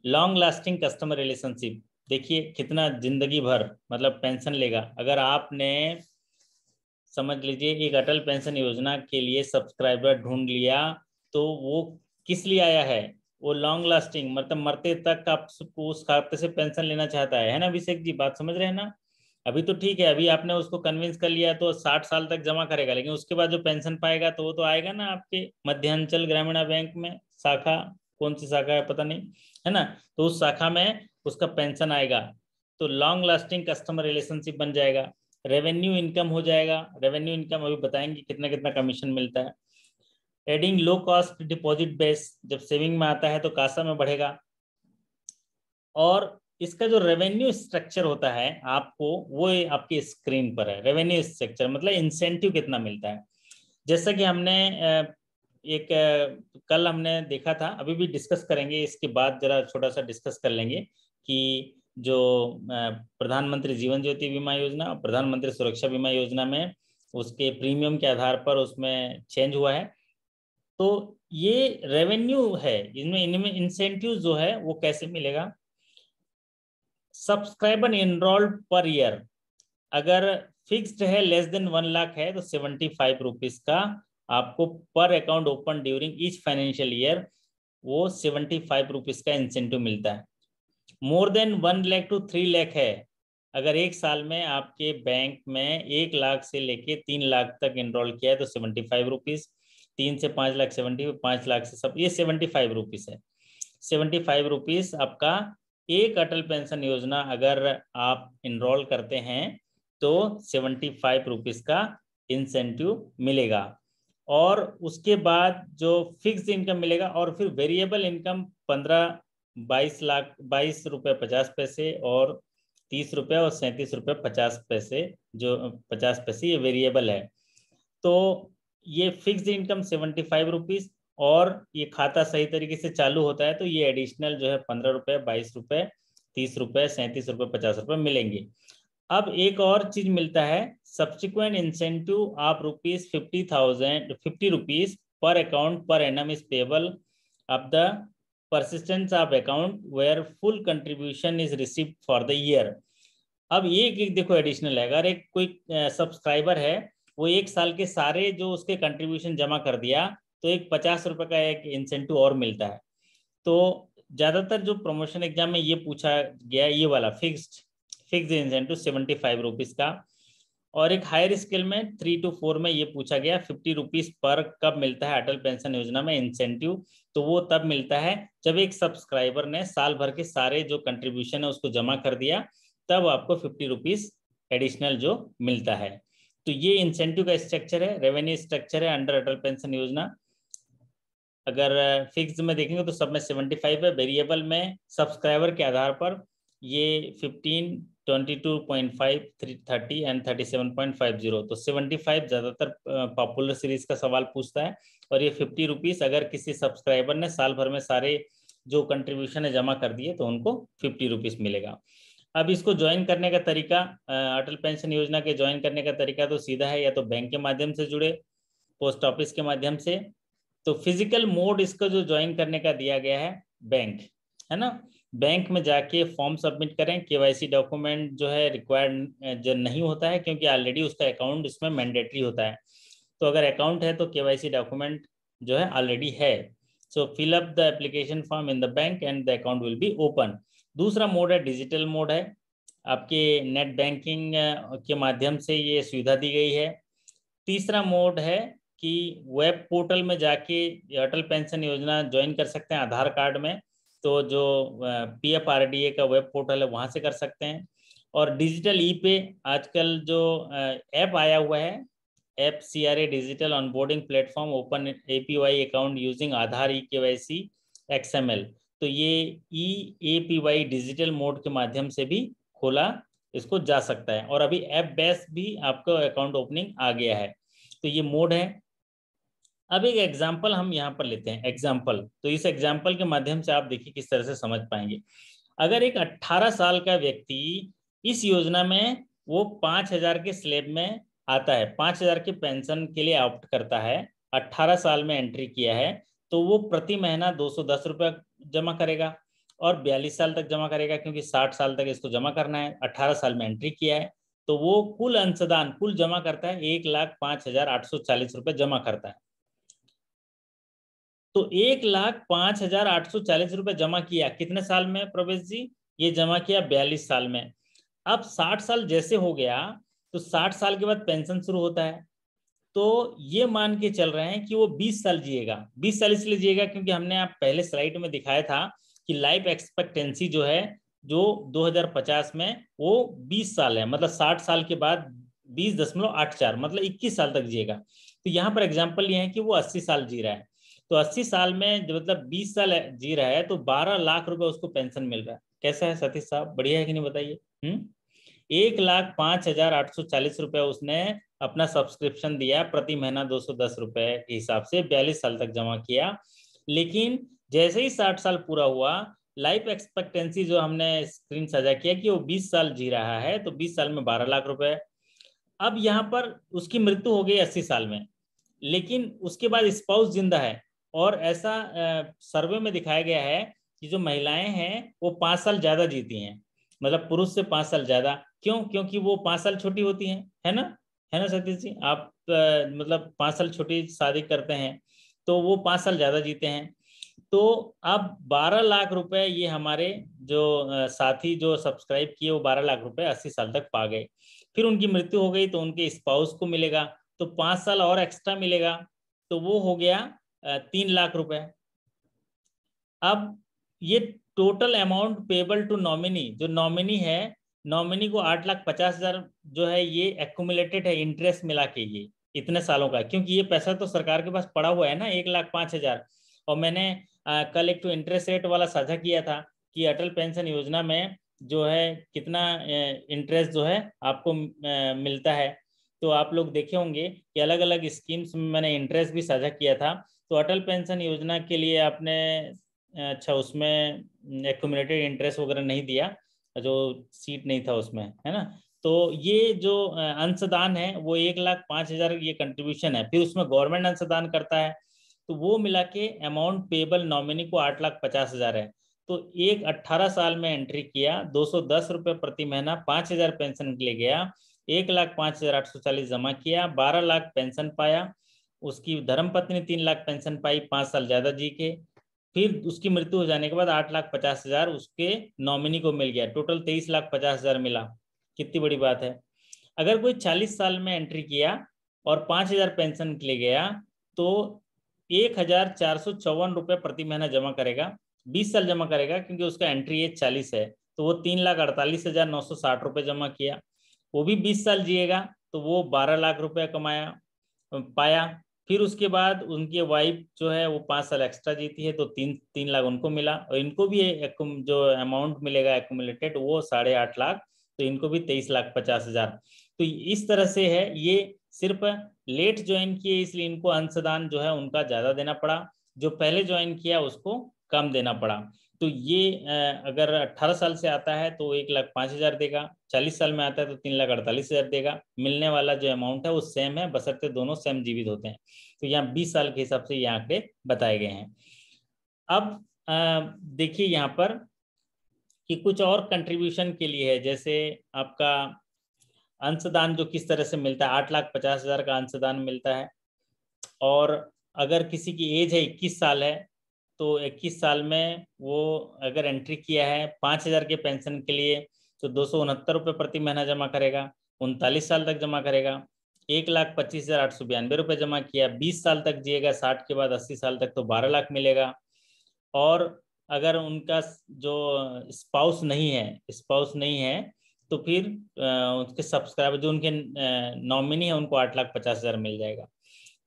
A: long lasting customer relationship. देखिए कितना जिंदगी भर मतलब पेंशन लेगा। अगर आपने समझ लीजिए एक अटल पेंशन योजना के लिए सब्सक्राइबर ढूंढ लिया तो वो किस लिए आया है, वो लॉन्ग लास्टिंग मतलब मरते तक आप उस खाते से पेंशन लेना चाहता है ना अभिषेक जी, बात समझ रहे हैं ना। अभी तो ठीक है, अभी आपने उसको कन्विंस कर लिया तो 60 साल तक जमा करेगा, लेकिन उसके बाद जो पेंशन पाएगा तो वो तो आएगा ना आपके मध्यांचल ग्रामीण बैंक में, शाखा कौन सी शाखा है पता नहीं, है ना, तो उस शाखा में उसका पेंशन आएगा। तो लॉन्ग लास्टिंग कस्टमर रिलेशनशिप बन जाएगा। रेवेन्यू इनकम हो जाएगा, रेवेन्यू इनकम अभी बताएंगे कितना कितना कमीशन मिलता है। Adding low cost deposit base, जब सेविंग में आता है तो कासा में बढ़ेगा। और इसका जो रेवेन्यू स्ट्रक्चर होता है आपको वो आपकी स्क्रीन पर है। रेवेन्यू स्ट्रक्चर मतलब इंसेंटिव कितना मिलता है, जैसा कि हमने एक कल हमने देखा था, अभी भी डिस्कस करेंगे इसके बाद, जरा छोटा सा डिस्कस कर लेंगे कि जो प्रधानमंत्री जीवन ज्योति बीमा योजना और प्रधानमंत्री सुरक्षा बीमा योजना में उसके प्रीमियम के आधार पर उसमें चेंज हुआ है। तो ये रेवेन्यू है, इनमें इंसेंटिव जो है वो कैसे मिलेगा? सब्सक्राइबर इनरोल्ड पर ईयर, अगर फिक्स्ड है लेस देन 1 लाख है तो 75 रुपीज का आपको per account open during each financial year वो 75 रुपीज का इंसेंटिव मिलता है। More than 1 lakh to 3 lakh है, अगर एक साल में आपके बैंक में 1 लाख से लेके 3 लाख तक इनरोल किया है तो 75 रुपीज, 3 से 5 लाख 70, 5 लाख से सब ये 75 रुपीज है। 75 रुपीज आपका एक अटल पेंशन योजना अगर आप इनरोल करते हैं तो 75 रुपीज का इंसेंटिव मिलेगा। और उसके बाद जो फिक्स्ड इनकम मिलेगा, और फिर वेरिएबल इनकम 22 रुपए 50 पैसे और 30 रुपए और 37 रुपए 50 पैसे, जो 50 पैसे ये वेरिएबल है। तो ये फिक्स्ड इनकम 75 रुपीज, और ये खाता सही तरीके से चालू होता है तो ये एडिशनल जो है 15 रुपए 22 रुपए 30 रुपए 37 रुपए 50 रुपए मिलेंगे। अब एक और चीज मिलता है, सब्सिक्वेंट इंसेंटिव आप ₹50 rupees per account per annum is payable of the persistence of account where full contribution is received for the year। अब ये एक देखो एडिशनल है, अगर एक कोई सब्सक्राइबर है वो एक साल के सारे जो उसके कंट्रीब्यूशन जमा कर दिया तो एक 50 रुपए का एक इंसेंटिव और मिलता है। तो ज्यादातर जो प्रमोशन एग्जाम में ये पूछा गया ये वाला फिक्स्ड इंसेंटिव 75 रुपीज का, और एक हायर स्केल में 3 to 4 में ये पूछा गया 50 रुपीज पर कब मिलता है अटल पेंशन योजना में इंसेंटिव, तो वो तब मिलता है जब एक सब्सक्राइबर ने साल भर के सारे जो कंट्रीब्यूशन है उसको जमा कर दिया, तब आपको 50 रुपीज एडिशनल जो मिलता है। तो ये इंसेंटिव का स्ट्रक्चर है, रेवेन्यू स्ट्रक्चर है अंडर अटल पेंशन योजना। अगर फिक्स में देखेंगे तो सब में 75 है, वेरिएबल में सब्सक्राइबर के आधार पर ये 15, 22.5, 30 एंड 37.50। तो 75 ज्यादातर पॉपुलर सीरीज का सवाल पूछता है, और ये 50 रुपीज अगर किसी सब्सक्राइबर ने साल भर में सारे जो कंट्रीब्यूशन है जमा कर दिए तो उनको 50 रुपीज मिलेगा। अब इसको ज्वाइन करने का तरीका, अटल पेंशन योजना के ज्वाइन करने का तरीका तो सीधा है, या तो बैंक के माध्यम से जुड़े, पोस्ट ऑफिस के माध्यम से। तो फिजिकल मोड इसको जो ज्वाइन करने का दिया गया है बैंक, है ना, बैंक में जाके फॉर्म सबमिट करें। केवाईसी डॉक्यूमेंट जो है रिक्वायर्ड जो नहीं होता है क्योंकि ऑलरेडी उसका अकाउंट इसमें मैंडेटरी होता है। तो अगर अकाउंट है तो केवाईसी डॉक्यूमेंट जो है ऑलरेडी है। So fill up the application form in the bank and the account will be open. दूसरा मोड है डिजिटल मोड है, आपके नेट बैंकिंग के माध्यम से ये सुविधा दी गई है। तीसरा मोड है कि वेब पोर्टल में जाके अटल पेंशन योजना ज्वाइन कर सकते हैं आधार कार्ड में, तो जो PFRDA का वेब पोर्टल है वहाँ से कर सकते हैं। और डिजिटल ई पे आजकल जो ऐप आया हुआ है, app CRA digital onboarding platform open APY account using Aadhaar eKYC XML, तो ये eAPY डिजिटल मोड के माध्यम से भी खोला इसको जा सकता है, और अभी ऐप बेस भी आपको अकाउंट ओपनिंग आ गया है। तो ये मोड है। अब एक एग्जाम्पल हम यहाँ पर लेते हैं, एग्जाम्पल, तो इस एग्जाम्पल के माध्यम से आप देखिए किस तरह से समझ पाएंगे। अगर एक 18 साल का व्यक्ति इस योजना में वो 5,000 के स्लैब में आता है, 5,000 की पेंशन के लिए ऑप्ट करता है, 18 साल में एंट्री किया है, तो वो प्रति महीना 210 रुपये जमा करेगा और 42 साल तक जमा करेगा, क्योंकि 60 साल तक इसको जमा करना है। 18 साल में एंट्री किया है तो वो कुल अंशदान कुल जमा करता है 1,05,840 रुपये जमा करता है। तो 1,05,840 रुपये जमा किया कितने साल में प्रवेश जी? ये जमा किया 42 साल में। अब 60 साल जैसे हो गया तो 60 साल के बाद पेंशन शुरू होता है, तो ये मान के चल रहे हैं कि वो 20 साल जिएगा। 20 साल इसलिए जिएगा क्योंकि हमने आप पहले स्लाइड में दिखाया था कि लाइफ एक्सपेक्टेंसी जो है जो 2050 में वो 20 साल है, मतलब 60 साल के बाद 20.84 मतलब 21 साल तक जिएगा। तो यहाँ पर एग्जाम्पल ये है कि वो 80 साल जी रहा है, तो 80 साल में मतलब 20 साल जी रहा है तो 12 लाख रुपए उसको पेंशन मिल रहा है। कैसा है सतीश साहब, बढ़िया है कि नहीं बताइए? 1,05,840 रुपये उसने अपना सब्सक्रिप्शन दिया, प्रति महीना 210 रुपये के हिसाब से 42 साल तक जमा किया। लेकिन जैसे ही 60 साल पूरा हुआ, लाइफ एक्सपेक्टेंसी जो हमने स्क्रीन साझा किया कि वो 20 साल जी रहा है, तो 20 साल में 12 लाख रुपए। अब यहाँ पर उसकी मृत्यु हो गई 80 साल में, लेकिन उसके बाद स्पाउस जिंदा है, और ऐसा सर्वे में दिखाया गया है कि जो महिलाएं हैं वो 5 साल ज्यादा जीती हैं, मतलब पुरुष से 5 साल ज्यादा। क्यों? क्योंकि वो 5 साल छोटी होती हैं, है ना? है ना सतीश जी? आप मतलब 5 साल छोटी शादी करते हैं तो वो 5 साल ज्यादा जीते हैं। तो अब 12 लाख रुपए ये हमारे जो साथी जो सब्सक्राइब किए वो 12 लाख रुपए 80 साल तक पा गए। फिर उनकी मृत्यु हो गई तो उनके स्पाउस को मिलेगा, तो 5 साल और एक्स्ट्रा मिलेगा, तो वो हो गया 3 लाख रुपए। अब ये total amount payable to nominee, जो नॉमिनी है, नॉमिनी को 8,50,000 जो है ये एक्यूमुलेटेड है इंटरेस्ट मिला के, ये इतने सालों का, क्योंकि ये पैसा तो सरकार के पास पड़ा हुआ है ना 1,05,000। और मैंने कल एक तो इंटरेस्ट रेट वाला साझा किया था कि अटल पेंशन योजना में जो है कितना इंटरेस्ट जो है आपको मिलता है। तो आप लोग देखे होंगे कि अलग अलग स्कीम्स में मैंने इंटरेस्ट भी साझा किया था। तो अटल पेंशन योजना के लिए आपने अच्छा उसमें एक्यूमुलेटेड इंटरेस्ट वगैरह नहीं दिया, जो सीट नहीं था उसमें, है ना? तो ये जो अंशदान है वो 1,05,000 ये कंट्रीब्यूशन है, फिर उसमें गवर्नमेंट अंशदान करता है, तो वो मिला के अमाउंट पेबल नॉमिनी को 8,50,000 है। तो एक 18 साल में एंट्री किया, 210 रुपये प्रति महीना, 5,000 पेंशन के लिए गया, 1,05,840 जमा किया, 12 लाख पेंशन पाया। उसकी धर्मपत्नी 3 लाख पेंशन पाई, 5 साल ज्यादा जी के। फिर उसकी मृत्यु हो जाने के बाद 8,50,000 उसके नॉमिनी को मिल गया, टोटल 23,50,000 मिला। कितनी बड़ी बात है। अगर कोई 40 साल में एंट्री किया और 5,000 पेंशन के लिए गया तो 1,454 रुपये प्रति महीना जमा करेगा, 20 साल जमा करेगा, क्योंकि उसका एंट्री एज 40 है, तो वो 3,48,960 रुपये जमा किया। वो भी 20 साल जिएगा तो वो 12 लाख रुपया कमाया पाया। फिर उसके बाद उनकी वाइफ जो है वो 5 साल एक्स्ट्रा जीती है, तो 3 लाख उनको मिला, और इनको भी जो अमाउंट मिलेगा एक्यूमुलेटेड वो 8.5 लाख, तो इनको भी 23,50,000। तो इस तरह से है, ये सिर्फ लेट ज्वाइन किए इसलिए इनको अंशदान जो है उनका ज्यादा देना पड़ा, जो पहले ज्वाइन किया उसको कम देना पड़ा। तो ये अगर 18 साल से आता है तो 1,05,000 देगा, 40 साल में आता है तो 3,48,000 देगा। मिलने वाला जो अमाउंट है वो सेम है, बशर्ते दोनों सेम जीवित होते हैं। तो यहाँ 20 साल के हिसाब से ये आंकड़े बताए गए हैं। अब देखिए यहाँ पर कि कुछ और कंट्रीब्यूशन के लिए है, जैसे आपका अंशदान जो किस तरह से मिलता है, 8,50,000 का अंशदान मिलता है। और अगर किसी की एज है 21 साल है तो 21 साल में वो अगर एंट्री किया है 5,000 के पेंशन के लिए तो 269 रुपये प्रति महीना जमा करेगा, 39 साल तक जमा करेगा। 1,25,892 रुपये जमा किया, 20 साल तक जिएगा, 60 के बाद 80 साल तक, तो 12 लाख मिलेगा। और अगर उनका जो स्पाउस नहीं है तो फिर उसके सब्सक्राइबर जो उनके नॉमिनी है उनको 8,50,000 मिल जाएगा।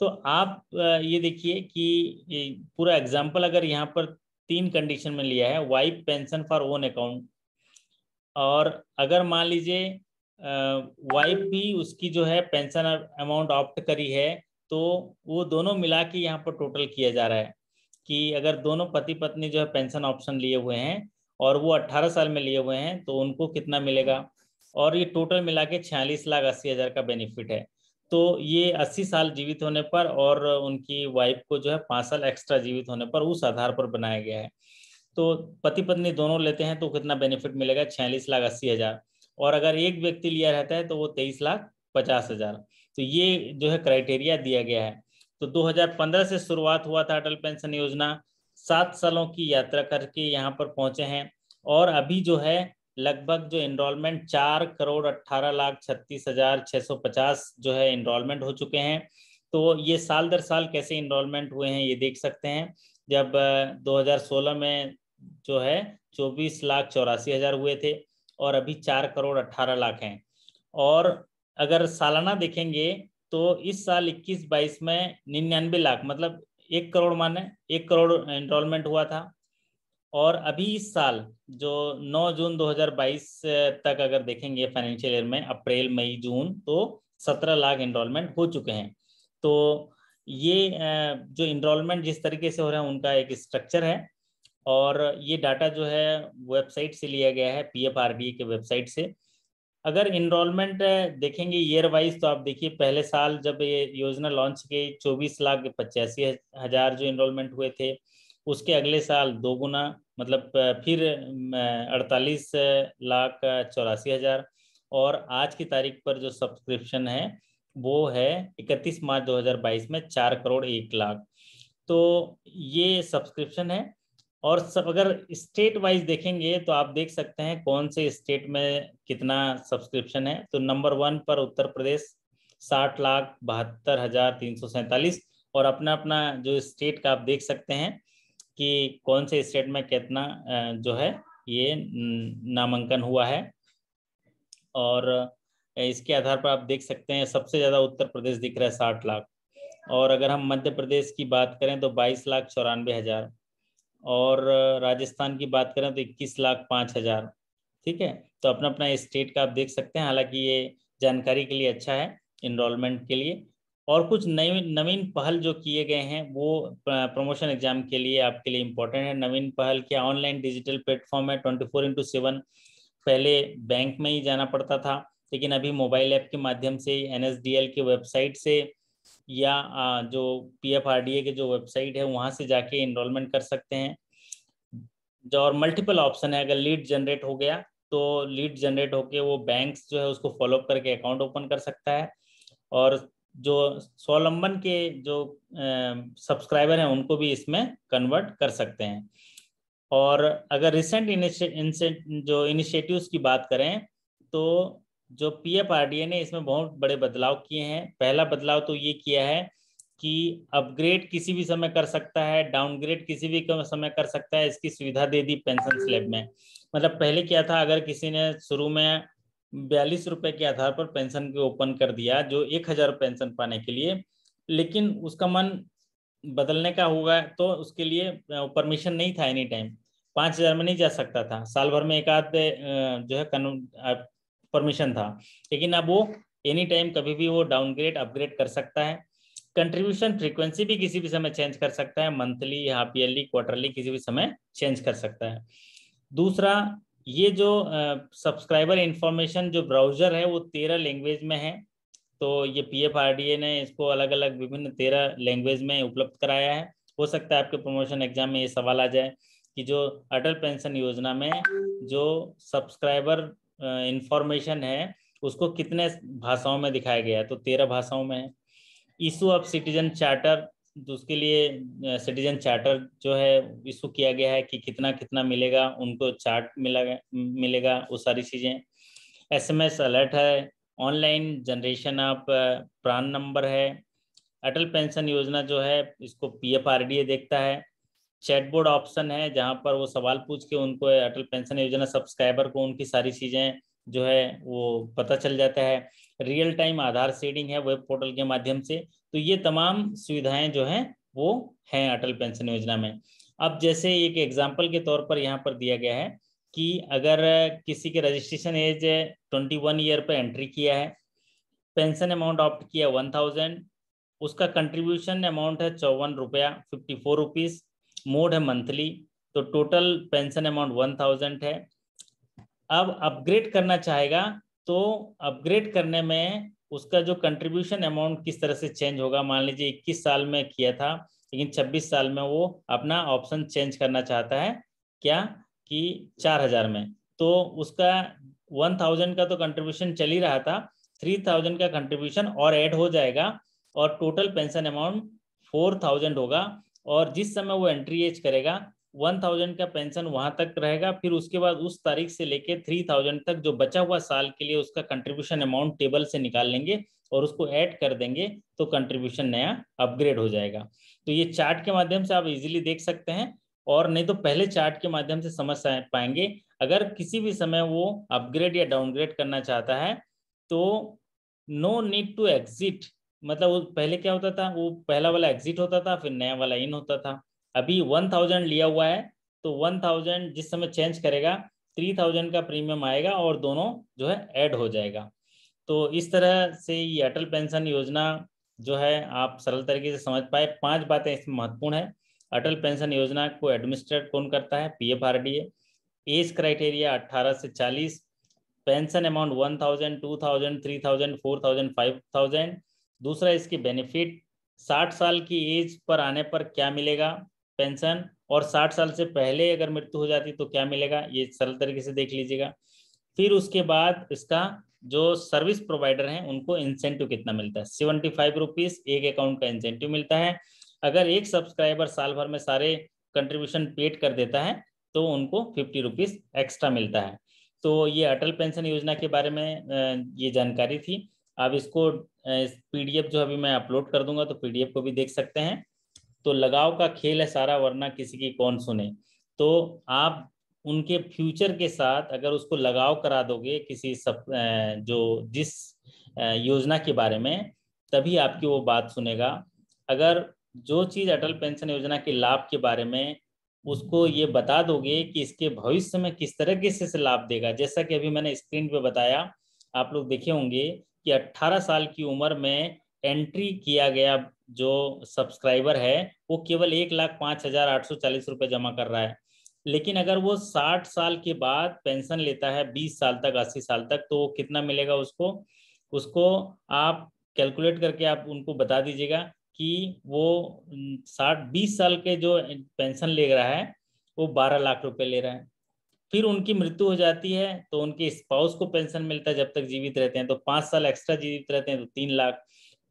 A: तो आप ये देखिए कि ये पूरा एग्जाम्पल अगर यहाँ पर 3 कंडीशन में लिया है, wife pension for own account, और अगर मान लीजिए वाइफ भी उसकी जो है पेंशन अमाउंट ऑप्ट करी है, तो वो दोनों मिला के यहाँ पर टोटल किया जा रहा है कि अगर दोनों पति पत्नी जो है पेंशन ऑप्शन लिए हुए हैं और वो 18 साल में लिए हुए हैं तो उनको कितना मिलेगा, और ये टोटल मिला के 46,80,000 का बेनिफिट है। तो ये 80 साल जीवित होने पर और उनकी वाइफ को जो है 5 साल एक्स्ट्रा जीवित होने पर उस आधार पर बनाया गया है। तो पति पत्नी दोनों लेते हैं तो कितना बेनिफिट मिलेगा, 46,80,000। और अगर एक व्यक्ति लिया रहता है तो वो 23,50,000। तो ये जो है क्राइटेरिया दिया गया है। तो 2015 से शुरुआत हुआ था अटल पेंशन योजना, 7 सालों की यात्रा करके यहाँ पर पहुंचे हैं, और अभी जो है लगभग जो इनरोलमेंट 4,18,36,650 जो है इनरोलमेंट हो चुके हैं। तो ये साल दर साल कैसे इनरोलमेंट हुए हैं ये देख सकते हैं। जब 2016 में जो है 24,84,000 हुए थे, और अभी 4,18,00,000 हैं। और अगर सालाना देखेंगे तो इस साल 21-22 में 99 लाख, मतलब 1 करोड़, माने 1 करोड़ एनरोलमेंट हुआ था। और अभी इस साल जो 9 जून 2022 तक अगर देखेंगे फाइनेंशियल ईयर में, अप्रैल मई जून, तो 17 लाख एनरोलमेंट हो चुके हैं। तो ये जो इनरोलमेंट जिस तरीके से हो रहा है उनका एक स्ट्रक्चर है, और ये डाटा जो है वेबसाइट से लिया गया है, PFRDA के वेबसाइट से। अगर इनरोलमेंट देखेंगे ईयर वाइज, तो आप देखिए पहले साल जब ये योजना लॉन्च की 24,85,000 जो इनरोलमेंट हुए थे, उसके अगले साल 2 गुना, मतलब फिर 48,84,000, और आज की तारीख पर जो सब्सक्रिप्शन है वो है 31 मार्च 2022 में 4,01,00,000। तो ये सब्सक्रिप्शन है। और सब अगर स्टेट वाइज देखेंगे तो आप देख सकते हैं कौन से स्टेट में कितना सब्सक्रिप्शन है। तो नंबर 1 पर उत्तर प्रदेश 60,72,347, और अपना अपना जो स्टेट का आप देख सकते हैं कि कौन से स्टेट में कितना जो है ये नामांकन हुआ है। और इसके आधार पर आप देख सकते हैं सबसे ज़्यादा उत्तर प्रदेश दिख रहा है 60 लाख। और अगर हम मध्य प्रदेश की बात करें तो 22,94,000, और राजस्थान की बात करें तो 21,05,000। ठीक है, तो अपना अपना स्टेट का आप देख सकते हैं। हालांकि ये जानकारी के लिए अच्छा है इनरोलमेंट के लिए। और कुछ नए नवीन पहल जो किए गए हैं वो प्रमोशन एग्जाम के लिए आपके लिए इम्पोर्टेंट है। नवीन पहल क्या, ऑनलाइन डिजिटल प्लेटफॉर्म है 24x7। पहले बैंक में ही जाना पड़ता था, लेकिन अभी मोबाइल ऐप के माध्यम से NSDL के वेबसाइट से या जो PFRDA के जो वेबसाइट है वहाँ से जाके इनरोलमेंट कर सकते हैं। जो और मल्टीपल ऑप्शन है, अगर लीड जनरेट हो गया तो लीड जनरेट होके वो बैंक्स जो है उसको फॉलो करके अकाउंट ओपन कर सकता है। और जो स्वावलंबन के जो सब्सक्राइबर हैं उनको भी इसमें कन्वर्ट कर सकते हैं। और अगर रिसेंट जो इनिशिएटिव्स की बात करें तो जो PFRDA ने इसमें बहुत बड़े बदलाव किए हैं। पहला बदलाव तो ये किया है कि अपग्रेड किसी भी समय कर सकता है, डाउनग्रेड किसी भी समय कर सकता है, इसकी सुविधा दे दी पेंशन स्लैब में। मतलब पहले क्या था, अगर किसी ने शुरू में 42 रुपए के आधार पर पेंशन के ओपन कर दिया जो 1,000 पेंशन पाने के लिए, लेकिन उसका मन बदलने का होगा तो उसके लिए परमिशन नहीं था एनी टाइम, 5,000 में नहीं जा सकता था, साल भर में एक आध जो है परमिशन था। लेकिन अब वो एनी टाइम कभी भी वो डाउनग्रेड अपग्रेड कर सकता है। कंट्रीब्यूशन फ्रीक्वेंसी भी किसी भी समय चेंज कर सकता है, मंथली, हाफ ईयरली, क्वार्टरली, किसी भी समय चेंज कर सकता है। दूसरा, ये जो सब्सक्राइबर इंफॉर्मेशन जो ब्राउजर है वो 13 लैंग्वेज में है। तो ये PFRDA ने इसको अलग अलग विभिन्न 13 लैंग्वेज में उपलब्ध कराया है। हो सकता है आपके प्रमोशन एग्जाम में ये सवाल आ जाए कि जो अटल पेंशन योजना में जो सब्सक्राइबर इंफॉर्मेशन है उसको कितने भाषाओं में दिखाया गया है, तो 13 भाषाओं में है। इशू ऑफ सिटीजन चार्टर, तो उसके लिए सिटीजन चार्टर जो है इशू किया गया है कि कितना कितना मिलेगा, उनको चार्ट मिलेगा वो सारी चीज़ें। SMS अलर्ट है, online generation of PRAN number है। अटल पेंशन योजना जो है इसको PFRDA देखता है। चैटबोर्ड ऑप्शन है जहां पर वो सवाल पूछ के उनको अटल पेंशन योजना सब्सक्राइबर को उनकी सारी चीज़ें जो है वो पता चल जाता है। रियल टाइम आधार सीडिंग है वेब पोर्टल के माध्यम से। तो ये तमाम सुविधाएं जो हैं वो हैं अटल पेंशन योजना में। अब जैसे एक एग्जाम्पल के तौर पर यहाँ पर दिया गया है कि अगर किसी के रजिस्ट्रेशन एज 21 ईयर पर एंट्री किया है, पेंशन अमाउंट ऑप्ट किया 1,000, उसका कंट्रीब्यूशन अमाउंट है 54 रुपया 54 रुपीज, मोड है मंथली, तो टोटल पेंशन अमाउंट 1,000 है। अब अपग्रेड करना चाहेगा तो अपग्रेड करने में उसका जो कंट्रीब्यूशन अमाउंट किस तरह से चेंज होगा। मान लीजिए 21 साल में किया था लेकिन 26 साल में वो अपना ऑप्शन चेंज करना चाहता है, क्या कि 4,000 में, तो उसका 1,000 का तो कंट्रीब्यूशन चल ही रहा था, 3,000 का कंट्रीब्यूशन और ऐड हो जाएगा और टोटल पेंशन अमाउंट 4,000 होगा। और जिस समय वो एंट्री एज करेगा 1,000 का पेंशन वहां तक रहेगा, फिर उसके बाद उस तारीख से लेके 3,000 तक जो बचा हुआ साल के लिए उसका कंट्रीब्यूशन अमाउंट टेबल से निकाल लेंगे और उसको ऐड कर देंगे तो कंट्रीब्यूशन नया अपग्रेड हो जाएगा। तो ये चार्ट के माध्यम से आप इजीली देख सकते हैं, और नहीं तो पहले चार्ट के माध्यम से समझ पाएंगे। अगर किसी भी समय वो अपग्रेड या डाउनग्रेड करना चाहता है तो नो नीड टू एग्जिट, मतलब वो पहले क्या होता था, वो पहला वाला एग्जिट होता था फिर नया वाला इन होता था। अभी 1,000 लिया हुआ है तो 1,000 जिस समय चेंज करेगा 3,000 का प्रीमियम आएगा और दोनों जो है ऐड हो जाएगा। तो इस तरह से ये अटल पेंशन योजना जो है आप सरल तरीके से समझ पाए। 5 बातें इसमें महत्वपूर्ण है। अटल पेंशन योजना को एडमिनिस्ट्रेट कौन करता है? PFRDA। एज क्राइटेरिया 18 से 40, पेंशन अमाउंट 1000, 2000, 3000, 4000, 5000। दूसरा इसकी बेनिफिट, 60 साल की एज पर आने पर क्या मिलेगा पेंशन, और 60 साल से पहले अगर मृत्यु हो जाती तो क्या मिलेगा, ये सरल तरीके से देख लीजिएगा। फिर उसके बाद इसका जो सर्विस प्रोवाइडर हैं उनको इंसेंटिव कितना मिलता है, 75 रुपीज एक अकाउंट का इंसेंटिव मिलता है। अगर एक सब्सक्राइबर साल भर में सारे कंट्रीब्यूशन पेड कर देता है तो उनको 50 रुपीज एक्स्ट्रा मिलता है। तो ये अटल पेंशन योजना के बारे में ये जानकारी थी। अब इसको पीडीएफ जो अभी मैं अपलोड कर दूंगा तो पीडीएफ को भी देख सकते हैं। तो लगाव का खेल है सारा, वरना किसी की कौन सुने। तो आप उनके फ्यूचर के साथ अगर उसको लगाव करा दोगे किसी सब जो जिस योजना के बारे में, तभी आपकी वो बात सुनेगा। अगर जो चीज़ अटल पेंशन योजना के लाभ के बारे में उसको ये बता दोगे कि इसके भविष्य में किस तरीके से लाभ देगा, जैसा कि अभी मैंने स्क्रीन पे बताया, आप लोग देखे होंगे कि 18 साल की उम्र में एंट्री किया गया जो सब्सक्राइबर है वो केवल 1,05,840 रुपये जमा कर रहा है। लेकिन अगर वो 60 साल के बाद पेंशन लेता है 20 साल तक 80 साल तक, तो कितना मिलेगा उसको, उसको आप कैलकुलेट करके आप उनको बता दीजिएगा कि वो 20 साल के जो पेंशन ले रहा है वो 12 लाख रुपए ले रहा है। फिर उनकी मृत्यु हो जाती है तो उनके स्पाउस को पेंशन मिलता है जब तक जीवित रहते हैं, तो 5 साल एक्स्ट्रा जीवित रहते हैं तो 3 लाख,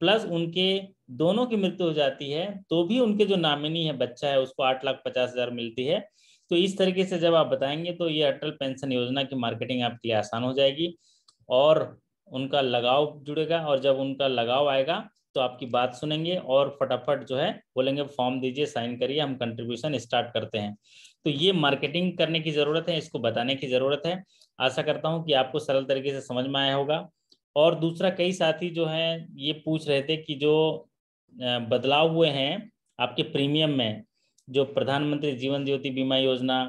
A: प्लस उनके दोनों की मृत्यु हो जाती है तो भी उनके जो नामिनी है बच्चा है उसको 8,50,000 मिलती है। तो इस तरीके से जब आप बताएंगे तो ये अटल पेंशन योजना की मार्केटिंग आपके लिए आसान हो जाएगी और उनका लगाव जुड़ेगा, और जब उनका लगाव आएगा तो आपकी बात सुनेंगे और फटाफट जो है बोलेंगे फॉर्म दीजिए, साइन करिए, हम कंट्रीब्यूशन स्टार्ट करते हैं। तो ये मार्केटिंग करने की ज़रूरत है, इसको बताने की ज़रूरत है। आशा करता हूँ कि आपको सरल तरीके से समझ में आया होगा। और दूसरा, कई साथी जो हैं ये पूछ रहे थे कि जो बदलाव हुए हैं आपके प्रीमियम में, जो प्रधानमंत्री जीवन ज्योति बीमा योजना,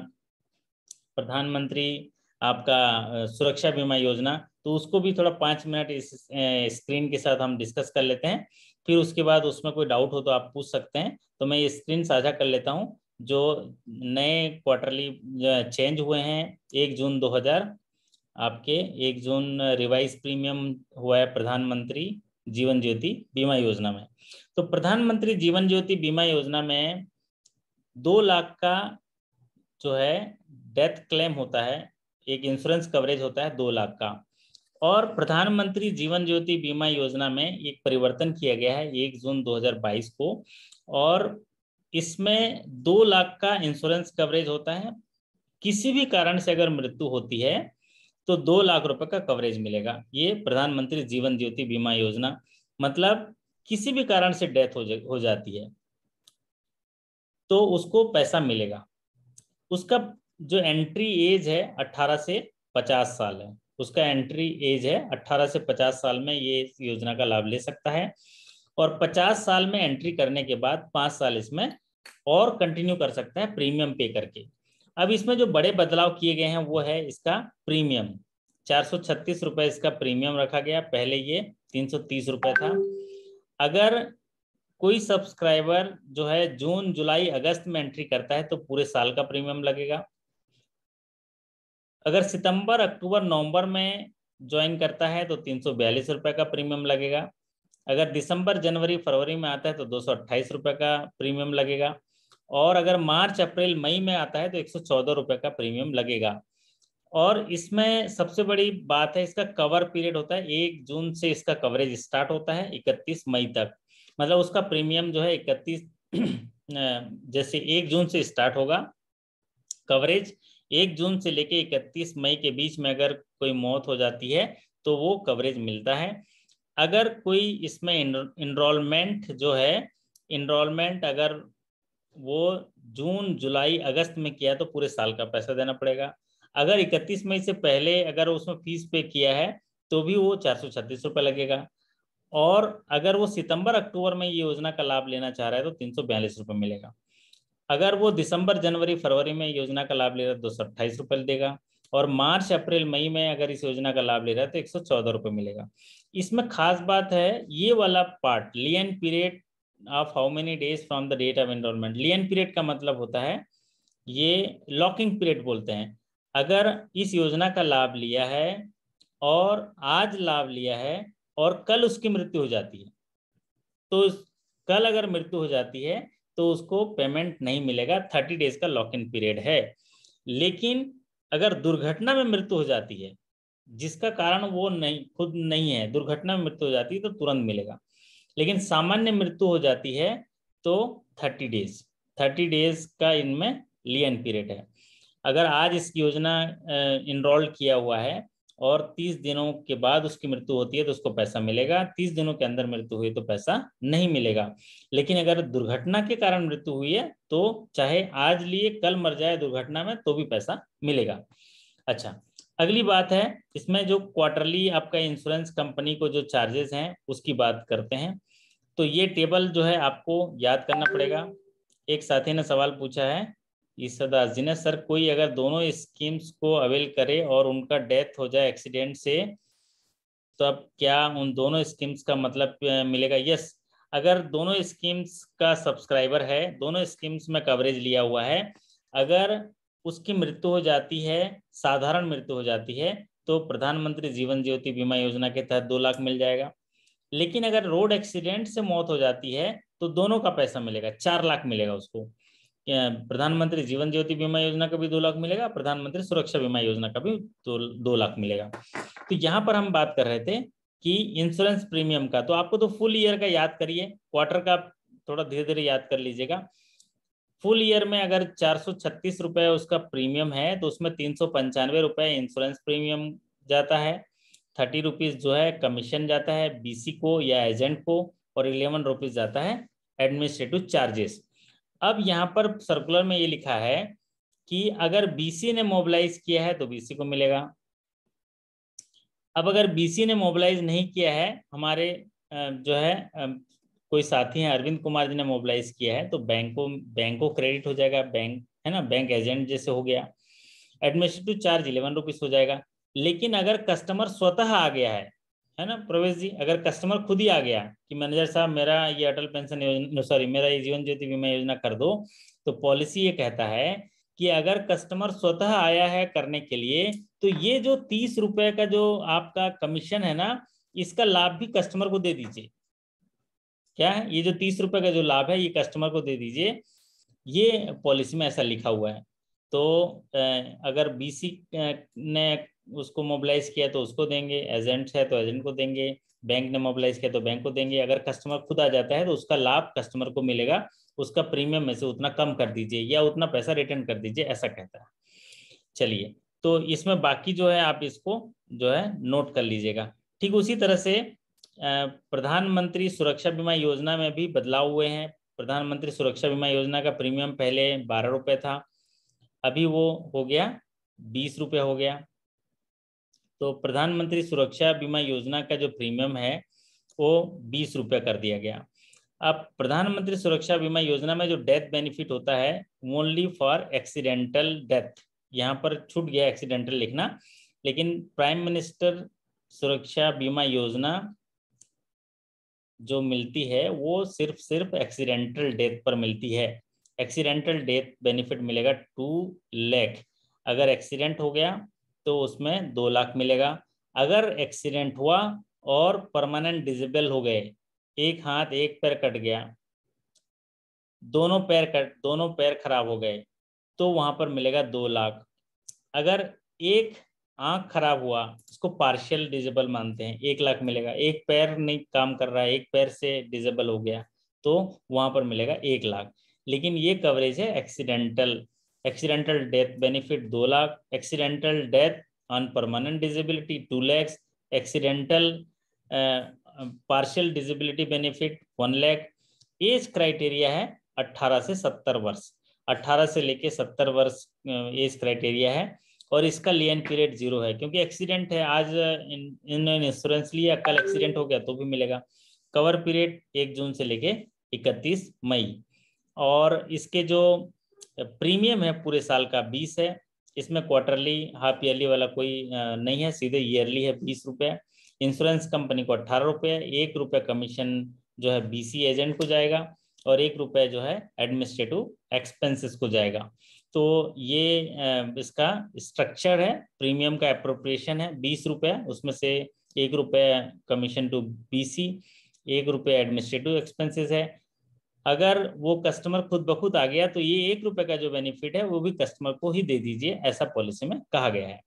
A: प्रधानमंत्री आपका सुरक्षा बीमा योजना, तो उसको भी थोड़ा 5 मिनट इस स्क्रीन के साथ हम डिस्कस कर लेते हैं। फिर उसके बाद उसमें कोई डाउट हो तो आप पूछ सकते हैं। तो मैं ये स्क्रीन साझा कर लेता हूँ। जो नए क्वार्टरली चेंज हुए हैं 1 जून 2000, आपके 1 जून रिवाइज प्रीमियम हुआ है प्रधानमंत्री जीवन ज्योति बीमा योजना में। तो प्रधानमंत्री जीवन ज्योति बीमा योजना में 2 लाख का जो है डेथ क्लेम होता है, एक इंश्योरेंस कवरेज होता है 2 लाख का। और प्रधानमंत्री जीवन ज्योति बीमा योजना में एक परिवर्तन किया गया है 1 जून 2022 को, और इसमें 2 लाख का इंश्योरेंस कवरेज होता है। किसी भी कारण से अगर मृत्यु होती है तो 2 लाख रुपए का कवरेज मिलेगा। ये प्रधानमंत्री जीवन ज्योति बीमा योजना, मतलब किसी भी कारण से डेथ हो जाती है तो उसको पैसा मिलेगा। उसका जो एंट्री एज है 18 से 50 साल है, उसका एंट्री एज है 18 से 50 साल में ये इस योजना का लाभ ले सकता है। और 50 साल में एंट्री करने के बाद 5 साल इसमें और कंटिन्यू कर सकता है प्रीमियम पे करके। अब इसमें जो बड़े बदलाव किए गए हैं वो है इसका प्रीमियम, 436 रुपए इसका प्रीमियम रखा गया, पहले ये 330 रुपए था। अगर कोई सब्सक्राइबर जो है जून जुलाई अगस्त में एंट्री करता है तो पूरे साल का प्रीमियम लगेगा। अगर सितंबर अक्टूबर नवंबर में ज्वाइन करता है तो 342 रुपए का प्रीमियम लगेगा। अगर दिसंबर जनवरी फरवरी में आता है तो 228 रुपए का प्रीमियम लगेगा। और अगर मार्च अप्रैल मई में आता है तो 114 रुपए का प्रीमियम लगेगा। और इसमें सबसे बड़ी बात है इसका कवर पीरियड होता है, 1 जून से इसका कवरेज स्टार्ट होता है 31 मई तक। मतलब उसका प्रीमियम जो है 31 जैसे 1 जून से स्टार्ट होगा कवरेज, 1 जून से लेके 31 मई के बीच में अगर कोई मौत हो जाती है तो वो कवरेज मिलता है। अगर कोई इसमें इनरोलमेंट जो है, इनरोलमेंट अगर वो जून जुलाई अगस्त में किया तो पूरे साल का पैसा देना पड़ेगा। अगर 31 मई से पहले अगर उसमें फीस पे किया है तो भी वो 436 रुपये लगेगा। और अगर वो सितंबर अक्टूबर में ये योजना का लाभ लेना चाह रहा है तो 342 रुपये मिलेगा। अगर वो दिसंबर जनवरी फरवरी में योजना का लाभ ले रहा है तो 228 रुपये देगा। और मार्च अप्रैल मई में अगर इस योजना का लाभ ले रहा है तो 114 रुपये मिलेगा। इसमें खास बात है ये वाला part, lien period of how many days from the date of enrolment. Lien period का मतलब होता है, ये लॉकिंग पीरियड बोलते हैं। अगर इस योजना का लाभ लिया है और आज लाभ लिया है और कल उसकी मृत्यु हो जाती है, तो कल अगर मृत्यु हो जाती है तो उसको पेमेंट नहीं मिलेगा, 30 डेज का लॉक इन पीरियड है। लेकिन अगर दुर्घटना में मृत्यु हो जाती है, जिसका कारण वो नहीं खुद नहीं है, दुर्घटना में मृत्यु हो जाती है तो तुरंत मिलेगा। लेकिन सामान्य मृत्यु हो जाती है तो 30 डेज का इनमें लियन पीरियड है। अगर आज इस योजना इनरोल किया हुआ है और 30 दिनों के बाद उसकी मृत्यु होती है तो उसको पैसा मिलेगा, 30 दिनों के अंदर मृत्यु हुई तो पैसा नहीं मिलेगा। लेकिन अगर दुर्घटना के कारण मृत्यु हुई है तो चाहे आज लिए कल मर जाए दुर्घटना में तो भी पैसा मिलेगा। अच्छा, अगली बात है, इसमें जो क्वार्टरली आपका इंश्योरेंस कंपनी को जो चार्जेस हैं उसकी बात करते हैं। तो ये टेबल जो है आपको याद करना पड़ेगा। एक साथी ने सवाल पूछा है ईश्वरदास जी ने, सर कोई अगर दोनों स्कीम्स को अवेल करे और उनका डेथ हो जाए एक्सीडेंट से, तो अब क्या उन दोनों स्कीम्स का मतलब मिलेगा? यस, अगर दोनों स्कीम्स का सब्सक्राइबर है, दोनों स्कीम्स में कवरेज लिया हुआ है, अगर उसकी मृत्यु हो जाती है, साधारण मृत्यु हो जाती है, तो प्रधानमंत्री जीवन ज्योति बीमा योजना के तहत 2 लाख मिल जाएगा। लेकिन अगर रोड एक्सीडेंट से मौत हो जाती है तो दोनों का पैसा मिलेगा, 4 लाख मिलेगा उसको। प्रधानमंत्री जीवन ज्योति बीमा योजना का भी 2 लाख मिलेगा, प्रधानमंत्री सुरक्षा बीमा योजना का भी 2 लाख मिलेगा। तो यहाँ पर हम बात कर रहे थे कि इंश्योरेंस प्रीमियम का, तो आपको तो फुल ईयर का याद करिए, क्वार्टर का थोड़ा धीरे धीरे याद कर लीजिएगा। फुल ईयर में अगर 436 रुपए उसका प्रीमियम है तो उसमें 395 रुपए इंश्योरेंस प्रीमियम जाता है, 30 रुपीज जो है कमीशन जाता है बीसी को या एजेंट को, और 11 रुपीज जाता है एडमिनिस्ट्रेटिव चार्जेस। अब यहाँ पर सर्कुलर में ये लिखा है कि अगर बीसी ने मोबिलाइज किया है तो बीसी को मिलेगा। अब अगर बीसी ने मोबिलाइज नहीं किया है, हमारे जो है कोई साथी हैं अरविंद कुमार जी ने मोबिलाइज किया है, तो बैंक को क्रेडिट हो जाएगा, बैंक है ना, बैंक एजेंट जैसे हो गया, एडमिनिस्ट्रेटिव चार्ज 11 रुपीज हो जाएगा। लेकिन अगर कस्टमर स्वतः आ गया है ना प्रवेश जी, अगर कस्टमर खुद ही आ गया कि मैनेजर साहब मेरा ये अटल पेंशन योजना, सॉरी मेरा ये जीवन ज्योति बीमा योजना कर दो, तो पॉलिसी ये कहता है कि अगर कस्टमर स्वतः आया है करने के लिए, तो ये जो 30 रुपए का जो आपका कमीशन है ना, इसका लाभ भी कस्टमर को दे दीजिए। क्या है ये जो 30 रुपए का जो लाभ है ये कस्टमर को दे दीजिए, ये पॉलिसी में ऐसा लिखा हुआ है। तो अगर बीसी ने उसको मोबिलाइज किया तो उसको देंगे, एजेंट है तो एजेंट को देंगे, बैंक ने मोबिलाइज किया तो बैंक को देंगे। अगर कस्टमर खुद आ जाता है तो उसका लाभ कस्टमर को मिलेगा, उसका प्रीमियम में से उतना कम कर दीजिए या उतना पैसा रिटर्न कर दीजिए, ऐसा कहता है। चलिए, तो इसमें बाकी जो है आप इसको जो है नोट कर लीजिएगा। ठीक उसी तरह से प्रधानमंत्री सुरक्षा बीमा योजना में भी बदलाव हुए हैं। प्रधानमंत्री सुरक्षा बीमा योजना का प्रीमियम पहले 12 रुपए था, अभी वो हो गया 20 रुपए हो गया। तो प्रधानमंत्री सुरक्षा बीमा योजना का जो प्रीमियम है वो 20 रुपये कर दिया गया। अब प्रधानमंत्री सुरक्षा बीमा योजना में जो डेथ बेनिफिट होता है ओनली फॉर एक्सीडेंटल डेथ, यहाँ पर छूट गया एक्सीडेंटल लिखना, लेकिन प्राइम मिनिस्टर सुरक्षा बीमा योजना जो मिलती है वो सिर्फ एक्सीडेंटल डेथ पर मिलती है। एक्सीडेंटल डेथ बेनिफिट मिलेगा 2 लाख। अगर एक्सीडेंट हो गया तो उसमें 2 लाख मिलेगा। अगर एक्सीडेंट हुआ और परमानेंट डिसेबल हो गए, एक हाथ एक पैर कट गया, दोनों पैर खराब हो गए, तो वहां पर मिलेगा 2 लाख। अगर एक आंख खराब हुआ, इसको पार्शियल डिसेबल मानते हैं, 1 लाख मिलेगा। एक पैर नहीं काम कर रहा है, एक पैर से डिसेबल हो गया, तो वहां पर मिलेगा 1 लाख। लेकिन ये कवरेज है accidental death benefit 2 lakh, accidental death on permanent disability 2 lakh, accidental partial disability benefit 1 lakh. Age criteria है 18 से 70 वर्ष, 18 से लेके 70 वर्ष एज क्राइटेरिया है, और इसका लियन पीरियड 0 है, क्योंकि एक्सीडेंट है, आज इन्होंने इंश्योरेंस लिया, कल एक्सीडेंट हो गया तो भी मिलेगा। कवर पीरियड 1 जून से लेके 31 मई। और इसके जो प्रीमियम है पूरे साल का 20 है, इसमें क्वार्टरली हाफ ईयरली वाला कोई नहीं है, सीधे ईयरली है 20 रुपये। इंश्योरेंस कंपनी को 18 रुपये, 1 रुपये कमीशन जो है बीसी एजेंट को जाएगा, और 1 रुपये जो है एडमिनिस्ट्रेटिव एक्सपेंसेस को जाएगा। तो ये इसका स्ट्रक्चर है। प्रीमियम का अप्रोप्रिएशन है 20 रुपया, उसमें से 1 रुपया कमीशन टू बीसी, 1 रुपया एडमिनिस्ट्रेटिव एक्सपेंसेस है। अगर वो कस्टमर खुद ब खुद आ गया तो ये 1 रुपये का जो बेनिफिट है वो भी कस्टमर को ही दे दीजिए, ऐसा पॉलिसी में कहा गया है।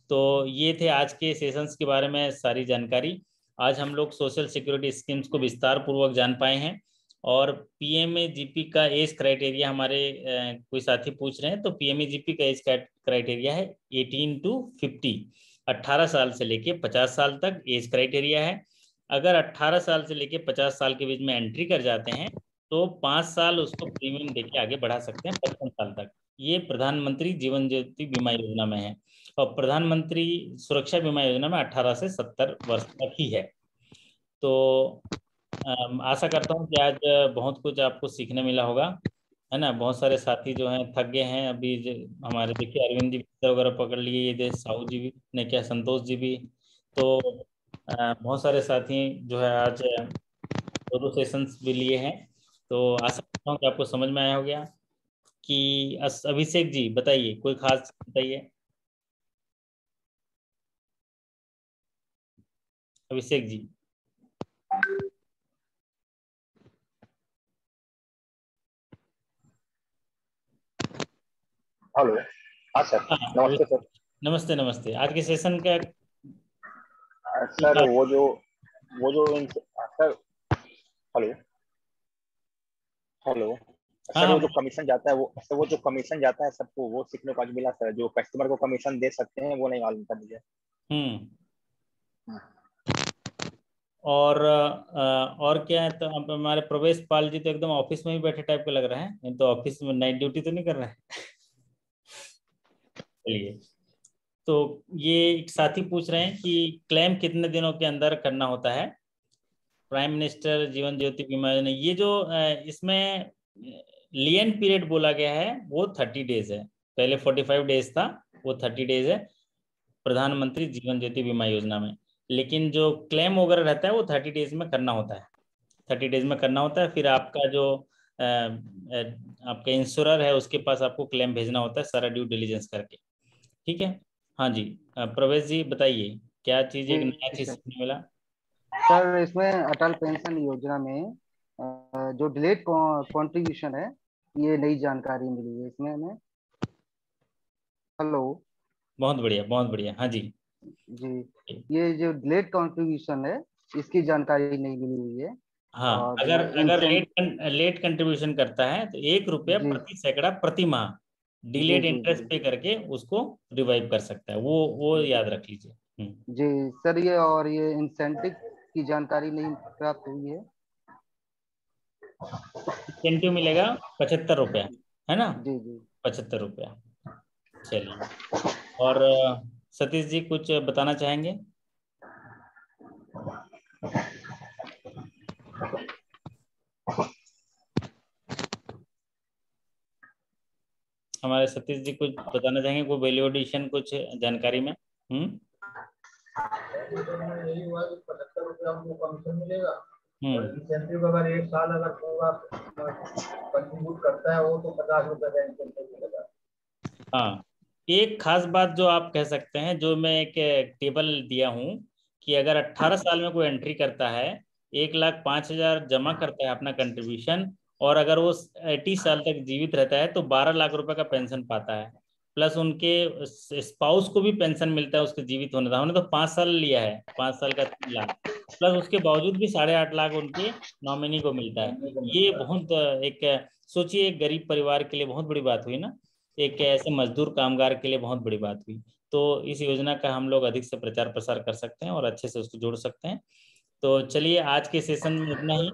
A: तो ये थे आज के सेशंस के बारे में सारी जानकारी। आज हम लोग सोशल सिक्योरिटी स्कीम्स को विस्तार पूर्वक जान पाए हैं। और पीएमएजीपी का एज क्राइटेरिया हमारे कोई साथी पूछ रहे हैं, तो पीएमएजीपी का एज क्राइटेरिया है 18 to 50, 18 साल से लेके 50 साल तक एज क्राइटेरिया है। अगर 18 साल से लेके 50 साल के बीच में एंट्री कर जाते हैं तो 5 साल उसको प्रीमियम देके आगे बढ़ा सकते हैं 55 साल तक। ये प्रधानमंत्री जीवन ज्योति बीमा योजना में है। और प्रधानमंत्री सुरक्षा बीमा योजना में 18 से 70 वर्ष तक ही है। तो आशा करता हूँ कि आज बहुत कुछ आपको सीखने मिला होगा, है ना। बहुत सारे साथी जो हैं थक गए हैं अभी। हमारे देखिए अरविंद जी वगैरह पकड़ लिए, ये साहू जी भी ने क्या, संतोष जी भी। तो बहुत सारे साथी जो है आज दो सेशंस भी लिए हैं। तो आशा करता हूँ कि आपको समझ में आया हो गया। कि अभिषेक जी बताइए, कोई खास बताइए, अभिषेक जी।
B: हेलो। हाँ सर,
A: हाँ
B: नमस्ते सर।
A: नमस्ते नमस्ते। आज के सेशन का
B: सर वो जो सर, हेलो हेलो
A: हाँ
B: सर,
A: हाँ
B: वो जो कमीशन जाता है वो जो कमीशन जाता है सबको, वो सीखने को आज मिला सर। जो कस्टमर को कमीशन दे सकते हैं वो नहीं मालूम था मुझे।
A: हम्म। और क्या है, तो अब हमारे प्रवेश पाल जी तो एकदम ऑफिस में ही बैठे टाइप के लग रहे हैं, नहीं तो ऑफिस में नाइट ड्यूटी तो नहीं कर रहे हैं। चलिए, तो ये एक साथी पूछ रहे हैं कि क्लेम कितने दिनों के अंदर करना होता है प्राइम मिनिस्टर जीवन ज्योति बीमा योजना। ये जो इसमें लियन पीरियड बोला गया है वो 30 डेज है। पहले 45 डेज था, वो 30 डेज है प्रधानमंत्री जीवन ज्योति बीमा योजना में। लेकिन जो क्लेम वगैरह रहता है वो 30 डेज में करना होता है। 30 डेज में करना होता है। फिर आपका जो आपका इंश्योरर है उसके पास आपको क्लेम भेजना होता है सारा ड्यू डिलीजेंस करके। ठीक है। हाँ जी, प्रवेश जी बताइए, क्या चीज़,
C: जी
A: एक नया चीज़
C: सर।
A: सीखने मिला?
C: सर इसमें अटल पेंशन योजना में जो डिलेड कंट्रीब्यूशन है, ये नई जानकारी मिली है इसमें हमें। हेलो।
A: बहुत बढ़िया बहुत बढ़िया, हाँ जी।
C: जी, ये जो डिलेड कंट्रीब्यूशन है, इसकी जानकारी नहीं मिली हुई है।
A: हाँ,
C: और
A: अगर
C: जो
A: अगर
C: इंसेंट
A: लेट कंट्रीब्यूशन करता है तो 1 रुपया
C: जी
A: प्रति सैकड़ा प्रति माह
C: जी
A: डिलेड
C: जी जी
A: इंटरेस्ट पे करके उसको रिवाइव कर सकता है। वो याद रख लीजिए।
C: जी सर, ये इंसेंटिव की जानकारी नहीं प्राप्त हुई है।
A: इंसेंटिव मिलेगा 75 रुपया, है ना।
C: जी जी
A: 75 रुपया। चलिए, और सतीश जी कुछ बताना चाहेंगे? हमारे सतीश जी कुछ बताना चाहेंगे, कोई वैल्यू एडिशन कुछ जानकारी में?
D: यही हुआ कि 75 रुपया हमको कमीशन मिलेगा। और
A: हम्म।
D: इंसेंटिव अगर 1 साल अगर पूरा कंट्रीब्यूट करता है वो तो 50 रुपये का इंसेंटिव मिलेगा।
A: हाँ, एक खास बात जो आप कह सकते हैं, जो मैं एक टेबल दिया हूँ कि अगर 18 साल में कोई एंट्री करता है, 1,05,000 जमा करता है अपना कंट्रीब्यूशन, और अगर वो 80 साल तक जीवित रहता है तो 12 लाख रुपए का पेंशन पाता है। प्लस उनके स्पाउस को भी पेंशन मिलता है उसके जीवित होने का। उन्होंने तो 5 साल लिया है, 5 साल का 3 लाख, प्लस उसके बावजूद भी 8.5 लाख उनके नॉमिनी को मिलता है। ये बहुत एक सोचिए, एक गरीब परिवार के लिए बहुत बड़ी बात हुई ना, एक ऐसे मजदूर कामगार के लिए बहुत बड़ी बात हुई। तो इस योजना का हम लोग अधिक से प्रचार प्रसार कर सकते हैं और अच्छे से उसको जोड़ सकते हैं। तो चलिए, आज के सेशन में इतना ही।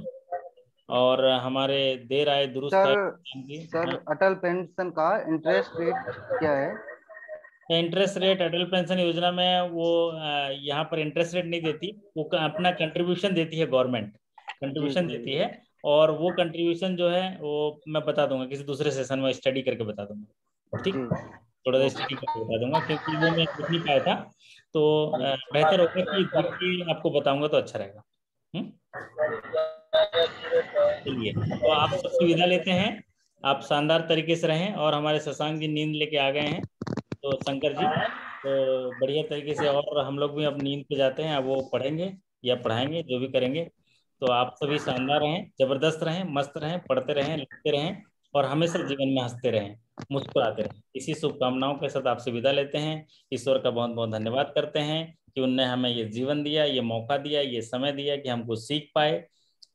A: और हमारे देर आए दुरुस्त
C: सर
A: आए।
C: सर
A: हाँ,
C: अटल पेंशन का इंटरेस्ट रेट क्या है?
A: इंटरेस्ट रेट अटल पेंशन योजना में वो यहाँ पर इंटरेस्ट रेट नहीं देती, वो अपना कंट्रीब्यूशन देती है गवर्नमेंट,
C: जी
A: कंट्रीब्यूशन
C: जी
A: देती है। और वो कंट्रीब्यूशन जो है वो मैं बता दूंगा किसी दूसरे सेशन में, स्टडी करके बता दूंगा।
C: जी।
A: ठीक, थोड़ा सा
C: ओके।
A: स्टडी करके बता दूंगा क्योंकि वो मैं देख नहीं पाया था। तो
C: जी
A: बेहतर होगा कि देख के आपको बताऊंगा तो अच्छा रहेगा। चलिए, तो आप सबसे विदा लेते हैं। आप शानदार तरीके से रहें। और हमारे शशांक जी नींद लेके आ गए हैं, तो शंकर जी तो बढ़िया तरीके से, और हम लोग भी अब नींद पे जाते हैं, अब वो पढ़ेंगे या पढ़ाएंगे जो भी करेंगे। तो आप सभी शानदार रहें, जबरदस्त रहें, मस्त रहें, पढ़ते रहें, लिखते रहें, और हमेशा जीवन में हंसते रहें, मुस्कुराते रहें। इसी शुभकामनाओं के साथ आपसे विदा लेते हैं। ईश्वर का बहुत बहुत धन्यवाद करते हैं कि उनने हमें ये जीवन दिया, ये मौका दिया, ये समय दिया कि हम कुछ सीख पाए।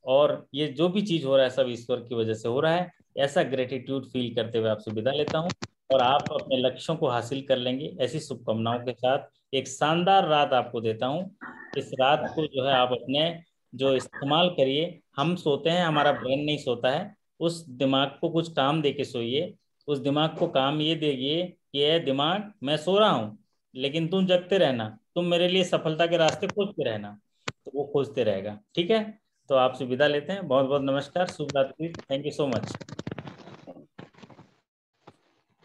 A: और ये जो भी चीज़ हो रहा है सब ईश्वर की वजह से हो रहा है। ऐसा ग्रेटिट्यूड फील करते हुए आपसे विदा लेता हूँ, और आप अपने लक्ष्यों को हासिल कर लेंगे, ऐसी शुभकामनाओं के साथ एक शानदार रात आपको देता हूँ। इस रात को जो है आप अपने जो इस्तेमाल करिए। हम सोते हैं, हमारा ब्रेन नहीं सोता है। उस दिमाग को कुछ काम दे के सोइए। उस दिमाग को काम ये देइए कि ये दिमाग, मैं सो रहा हूँ लेकिन तुम जगते रहना, तुम मेरे लिए सफलता के रास्ते खोजते रहना। तो वो खोजते रहेगा। ठीक है, तो आपसे विदा लेते हैं। बहुत बहुत नमस्कार, शुभ रात्रि, थैंक यू सो मच।